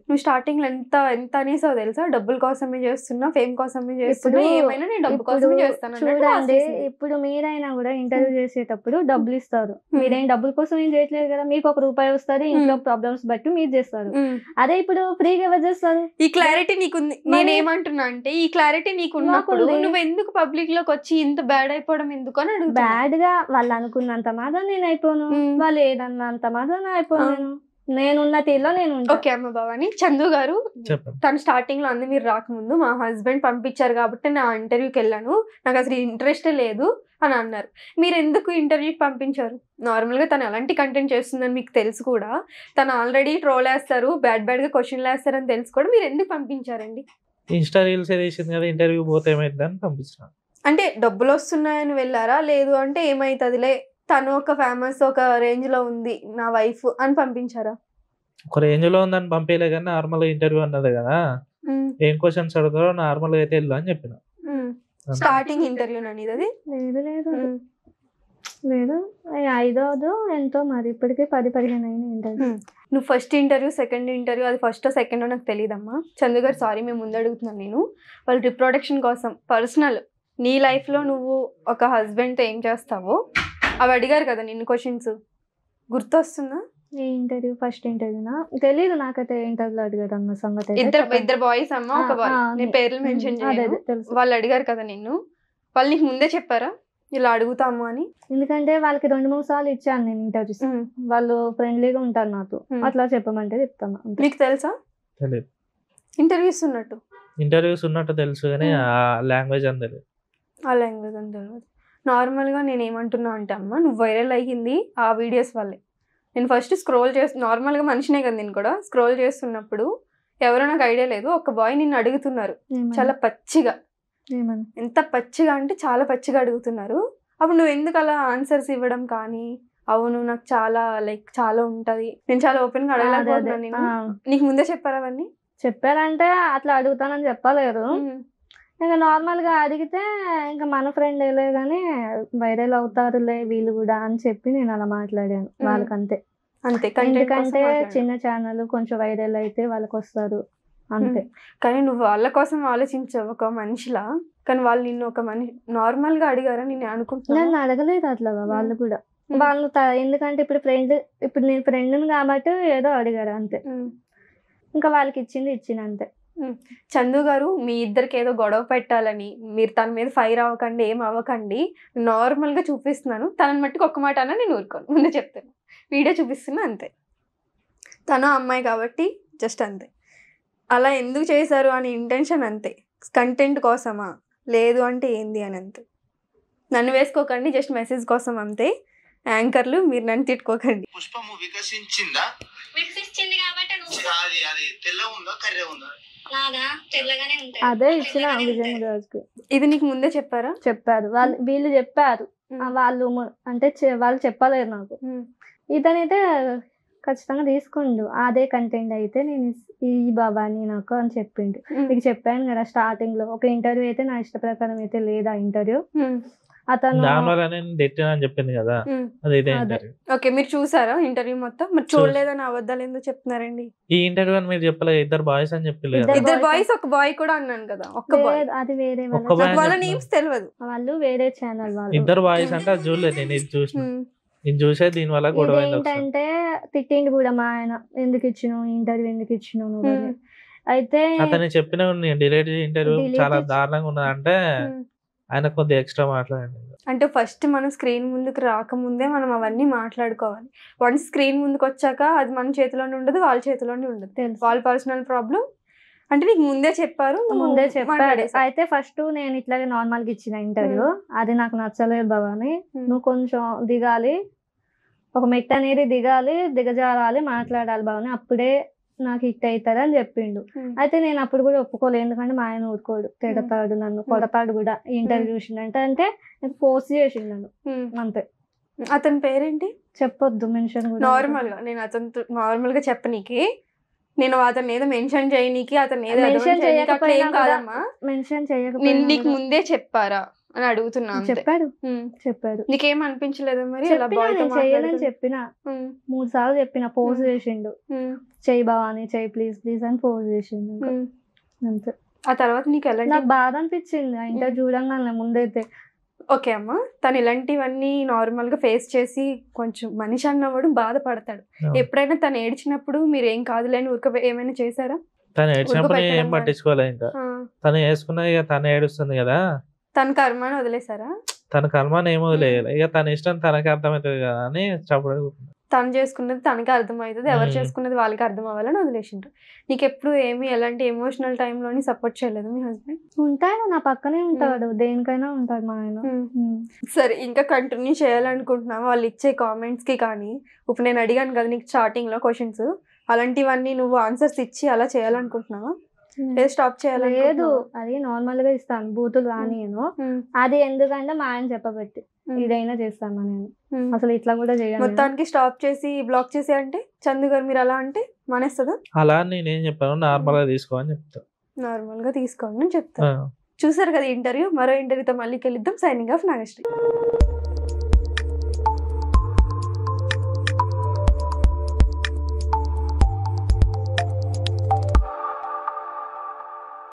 నువ్వు స్టార్టింగ్ లో ఎంత ఎంత అనేసావు తెలుసా? డబ్బుల కోసమే చేస్తున్నా, ఫేమ్ కోసమే చేస్తున్నా, ఏమైనా నేను డబ్బు కోసమే చేస్తాను అన్నట్టు చూడండి, రాసేసింది. ఇప్పుడు మీరైనా కూడా ఇంటర్వ్యూ చేసేటప్పుడు డబ్బులు ఇస్తారు. మీరేం డబ్బుల కోసం ఏం చేయట్లేదు కదా. మీకు ₹1 వస్తుంది, ఇంట్లో ప్రాబ్లమ్స్ బట్టి మీరు చేస్తారు. అదే ఇప్పుడు ఫ్రీగా ఎవరు చేస్తారు? ఈ క్లారిటీ నీకుంది. నేనేమంటున్నా అంటే ఈ క్లారిటీ నీకు ఉన్నప్పుడు నువ్వు ఎందుకు పబ్లిక్ లోకి వచ్చి ఇంత బ్యాడ్ అయిపోవడం ఎందుకు అని అడుగుతున్నా. బ్యాడ్ గా వాళ్ళు అనుకున్నంత మాత్రం నేను అయిపోను, వాళ్ళు ఏదన్నంత మాత్రం అయిపోను. నేనున్న తీరులో నేను ఉంటా. ఓకే అమ్మ భవాని, చందు గారు చెప్పండి. తను స్టార్టింగ్ లో అంది మీరు రాకముందు మా హస్బెండ్ పంపించారు కాబట్టి నా ఇంటర్వ్యూకి వెళ్ళాను, నాకు అసలు ఇంట్రెస్ట్ లేదు అని అన్నారు. మీరు ఎందుకు ఇంటర్వ్యూకి పంపించారు? నార్మల్ గా తను ఎలాంటి కంటెంట్ చేస్తుందని మీకు తెలుసు కూడా, తను ఆల్రెడీ ట్రోల్ వేస్తారు, బ్యాడ్ గా క్వశ్చన్లు వేస్తారని తెలుసు కూడా, మీరు ఎందుకు పంపించారండి? ఇన్స్టా రీల్స్ వేసింది కదా, ఇంటర్వ్యూ పోతే ఏమైందని పంపించిన. అంటే డబ్బులు వస్తున్నాయని వెళ్ళారా, లేదు అంటే ఏమైతుందిలే తను ఒక ఫేమస్ ఒక రేంజ్ లో ఉంది నా వైఫ్ అని పంపించారా? ఒక రేంజ్ లో ఉందని పంపించలే కానీ నార్మల్ ఇంటర్వ్యూ అన్నది కదా, ఏం క్వశ్చన్స్ అడుగుతారో నార్మల్ గా అయితే వెళ్ళు అని చెప్పిన. స్టార్టింగ్ ఇంటర్వ్యూ అని అది లేదు 5వ ఎంతో మరి ఇప్పటికే 10-15 అయిన ఇంటర్వ్యూ. నువ్వు ఫస్ట్ ఇంటర్వ్యూ, సెకండ్ ఇంటర్వ్యూ, అది ఫస్ట్ సెకండ్ నాకు తెలియదమ్మా. చందు గారు సారీ, మేము ముందు అడుగుతున్నాను. నేను వాళ్ళ రిప్రొడక్షన్ కోసం పర్సనల్ నీ లైఫ్ లో నువ్వు ఒక హస్బెండ్ తో ఏం చేస్తావో అవి అడిగారు కదా నిన్ను క్వశ్చన్స్, గుర్తొస్తుందా? ఈ ఇంటర్వ్యూ ఫస్ట్ ఇంటర్వ్యూనా తెలీదు నాకైతే. ఇంటర్వ్యూలో అడిగారు అన్న సంగతి అయితే ఇద్దరు బాయ్స్ అమ్మ, ఒక బాయ్, నేను పేర్లు మెన్షన్ చేయను. తెలుసు. వాళ్ళు అడిగారు కదా నిన్ను, వాళ్ళు నీకు ముందే చెప్పారా ఇలా అడుగుతాము అని? ఎందుకంటే వాళ్ళకి 2-3 సార్లు ఇచ్చాను నేను ఇంటర్వ్యూస్. వాళ్ళు ఫ్రెండ్లీగా ఉంటారు నాతో, అట్లా చెప్పమంటే చెప్తాను. మీకు తెలుసా తెలియదు ఇంటర్వ్యూస్ ఉన్నట్టు తెలుసు కానీ ఆ లాంగ్వేజ్ అని తెలియదు. ఆ లాంగ్వేజ్ అని తెలియదు. నార్మల్గా నేను ఏమంటున్నా అంటే అమ్మ, నువ్వు వైరల్ అయ్యింది ఆ వీడియోస్ వల్లే. నేను ఫస్ట్ స్క్రోల్ నార్మల్గా మనిషినే కదా నేను కూడా, స్క్రోల్ చేస్తున్నప్పుడు ఎవరో నాకు ఐడియా లేదు, ఒక బాయ్ నిన్ను అడుగుతున్నారు చాలా పచ్చిగా. ఎంత పచ్చిగా అంటే చాలా పచ్చిగా అడుగుతున్నారు. అప్పుడు నువ్వు ఎందుకు అలా ఆన్సర్స్ ఇవ్వడం కానీ, అవును నాకు చాలా చాలా ఉంటది, నేను చాలా ఓపెన్ గా అడగలేకపోతున్నాను నేను, నీకు ముందే చెప్పారా అవన్నీ? చెప్పారంటే అట్లా అడుగుతానని చెప్పలేరు. ఇంకా నార్మల్ గా అడిగితే ఇంకా మన ఫ్రెండ్ వెళ్ళే కానీ వైరల్ అవుతారులే వీళ్ళు కూడా అని చెప్పి నేను అలా మాట్లాడాను వాళ్ళకంతే. ఎందుకంటే చిన్న ఛానల్ కొంచెం వైరల్ అయితే వాళ్ళకి వస్తారు అంతే. కానీ నువ్వు వాళ్ళ కోసం ఆలోచించావు ఒక మనిషిలా, కానీ వాళ్ళు నిన్ను ఒక మనిషి నార్మల్ గా అడిగారా నేను అనుకుంటున్నాను? నన్ను అడగలేదు అట్లా వాళ్ళు కూడా. వాళ్ళు ఎందుకంటే ఇప్పుడు నేను ఫ్రెండ్ని కాబట్టి ఏదో అడిగారు అంతే. ఇంకా వాళ్ళకి ఇచ్చిన అంతే. చందు గారు, మీ ఇద్దరికి ఏదో గొడవ పెట్టాలని మీరు తన మీద ఫైర్ అవ్వకండి, ఏం అవ్వకండి, నార్మల్ గా చూపిస్తున్నాను. తనని మట్టుకు ఒక్క మాట అన్నా నేను ఊరుకోను, ముందే చెప్తాను. వీడియో చూపిస్తున్నా అంతే. తను అమ్మాయి కాబట్టి జస్ట్ అంతే. అలా ఎందుకు చేశారు అని ఇంటెన్షన్ అంతే. కంటెంట్ కోసమా, లేదు అంటే ఏంది అని అంతే. నన్ను వేసుకోకండి, జస్ట్ మెసేజ్ కోసం అంతే. యాంకర్లు మీరు నన్ను తిట్టుకోకండి. పుష్పము వికసించిందా? వికసించింది కాబట్టి అది తెల్ల ఉందా కర్రె ఉందా? అదే ఇచ్చిన విజయరాజుకి. ఇది నీకు ముందే చెప్పారా? చెప్పారు వీళ్ళు చెప్పారు. వాళ్ళు అంటే వాళ్ళు చెప్పలేరు నాకు. ఇతనైతే ఖచ్చితంగా తీసుకుండు అదే కంటెంట్ అయితే నేను ఈ బాబాని నాకు అని చెప్పిండు. మీకు చెప్పాను కదా స్టార్టింగ్ లో, ఒక ఇంటర్వ్యూ అయితే నా ఇష్ట ప్రకారం అయితే లేదా ఇంటర్వ్యూ. అతను చెప్పింది కదా అదే ఇంటర్వ్యూ. ఓకే, మీరు చూసారా ఇంటర్వ్యూ మొత్తం? మరి చూడలేదని అబద్ధాలు ఎందుకు చెప్తున్నారండి? ఈ ఇంటర్వ్యూ అని మీరు చెప్పలేదు, ఇద్దరు బాయ్స్ అని చెప్పలేదు. ఇద్దరు బాయ్స్, ఒక బాయ్ కూడా అన్నాను కదా. ఒక్క బాయ్, అది వేరే వాళ్ళ నేమ్స్ తెలియదు, వాళ్ళు వేరే ఛానల్ వాళ్ళు. ఇద్దరు బాయ్స్ అంటే అది చూడలేదు, నేను ఇది చూసిన. నేను చూసే దీని వల్ల గొడవ ఏంటంటే తిట్టిండు కూడా మా ఆయన, ఎందుకు ఇచ్చినావు ఇంటర్వ్యూ, ఎందుకు ఇచ్చినావు నువ్వు. అయితే అతను చెప్పిన డిలీట్ ఇంటర్వ్యూ చాలా దారుణంగా ఉన్నదంటే ఆయన కొద్దిగా ఎక్స్ట్రా మాట్లాడండి. అంటే ఫస్ట్ మనం స్క్రీన్ ముందుకు రాకముందే మనం అవన్నీ మాట్లాడుకోవాలి. వన్స్ స్క్రీన్ ముందుకు వచ్చాక అది మన చేతిలోనే ఉండదు, వాళ్ళ చేతిలోనే ఉండదు. వాళ్ళ పర్సనల్ ప్రాబ్లం అంటే నీకు ముందే చెప్పారు, నువ్వు ముందే చెప్పాడు. మాట్లాడేసావు. అయితే ఫస్ట్ నేను ఇట్లాగే నార్మల్ గా ఇచ్చిన ఇంటర్వ్యూ, అది నాకు నచ్చలేదు భవాని, నువ్వు కొంచెం దిగాలి, ఒక మెట్టు అనేది దిగాలి, దిగజారాలి, మాట్లాడాలి భవాని, అప్పుడే నాకు హిట్ అవుతుంది అని చెప్పిండు. అయితే నేను అప్పుడు కూడా ఒప్పుకోలేదు, ఎందుకంటే మా ఆయన ఊరుకోడు, తిడతాడు నన్ను, కొడతాడు కూడా. ఇంటర్వ్యూ చూసిండంటే అంటే ఫోర్స్ చేసిండు నన్ను అంతే. అతని పేరేంటి చెప్పొద్దు, మెన్షన్ కూడా. నార్మల్ గా నేను అతనితో నార్మల్ గా చెప్పనీకి, నేను అతను ఏదో మెన్షన్ చేయనీకి, అతను ఏదో మెన్షన్ advance చేయనీకి అట్లా ఏం చేయకపోయినా కూడా, కాదమ్మా. మెన్షన్ నేను చేయకపోయినా నీకు కూడా ముందే చెప్పారా అని అడుగుతున్నా అంతే. చెప్పాడు ఉమ్. చెప్పాడు నీకేం అనిపించలేదు మరి అలా చెప్పినా, boy తో నేను చెయ్యనని మాట్లాడుతూ? చెప్పిన, ఉమ్, 3 సార్లు చెప్పిన, పోజ్ ఉమ్. చేసిండు, ఉమ్, చెయ్యి భవాని చెయ్యి ప్లీజ్ ప్లీజ్ అని పోజ్ చేసిండు. ఇంకా ఉమ్. అంతే. ఆ తర్వాత నీకు ఎలాంటి నాకు బాధ అనిపించింది ఆ ఇంటర్వ్యూ చూడంగానే ముందైతే. ఓకే అమ్మ, తను ఇలాంటివన్నీ నార్మల్ గా ఫేస్ చేసి కొంచెం మనిషి అన్నవాడు బాధపడతాడు. అవును. ఎప్పుడైనా తను ఏడ్చినప్పుడు మీరు ఏం కాదులేని ఊరిక ఏమైనా చేశారా? తను ఏడ్చినప్పుడు నేను ఏం పెట్టడం పట్టించుకోలేదు. ఇంకా ఆ, తను వేసుకున్నది ఇక తను ఏడుస్తుంది కదా, తన కర్మని వదిలేసారా? తన కర్మని ఏం వదిలేదు, ఇక తన ఇష్టం తనకి అర్థమవుతుంది కదా అని చప్పుడు. తను చేసుకున్నది తనకి అర్థమవుతుంది, ఎవరు మ్మ్. చేసుకున్నది వాళ్ళకి అర్థం అవ్వాలని వదిలేసిండ్రు. నీకు ఎప్పుడు ఏమి ఎలాంటి ఎమోషనల్ టైంలోని సపోర్ట్ చేయలేదు మీ హస్బెండ్? ఉంటాడు, నా పక్కనే ఉంటాడు, దేనికైనా ఉంటాడు మా ఆయన. ఉమ్. సరే, ఇంకా కంటిన్యూ చేయాలనుకుంటున్నావా వాళ్ళు ఇచ్చే కామెంట్స్ కి? కానీ ఇప్పుడు నేను అడిగాను కదా నీకు స్టార్టింగ్ లో క్వశ్చన్స్, అలాంటివన్నీ నువ్వు ఆన్సర్స్ ఇచ్చి అలా చేయాలనుకుంటున్నావా, లేదా స్టాప్ లేదు, చేయాలనుకుంటున్నావా? అది నార్మల్ గా ఇస్తాను, బూతులు రానియను. మ్మ్. అది ఎందుకంటే మా ఆయన చెప్పబట్టి ఇదైనా చేస్తాను నేను, మ్మ్. అసలు ఇట్లా కూడా చేయను నేను. మొత్తానికి స్టాప్ చేసి బ్లాక్ చేసి అంటే చందు గారు మీరు అలా అంటే మానేస్తుందా? అలా అని నేనేం చెప్పాను, నార్మల్ గా తీసుకో అని చెప్తా. నార్మల్ గా తీసుకోండి అని చెప్తాను. చూసారు కదా ఇంటర్వ్యూ. మరో ఇంటర్వ్యూతో మళ్ళీ కలుద్దాం. Signing off Nagasri.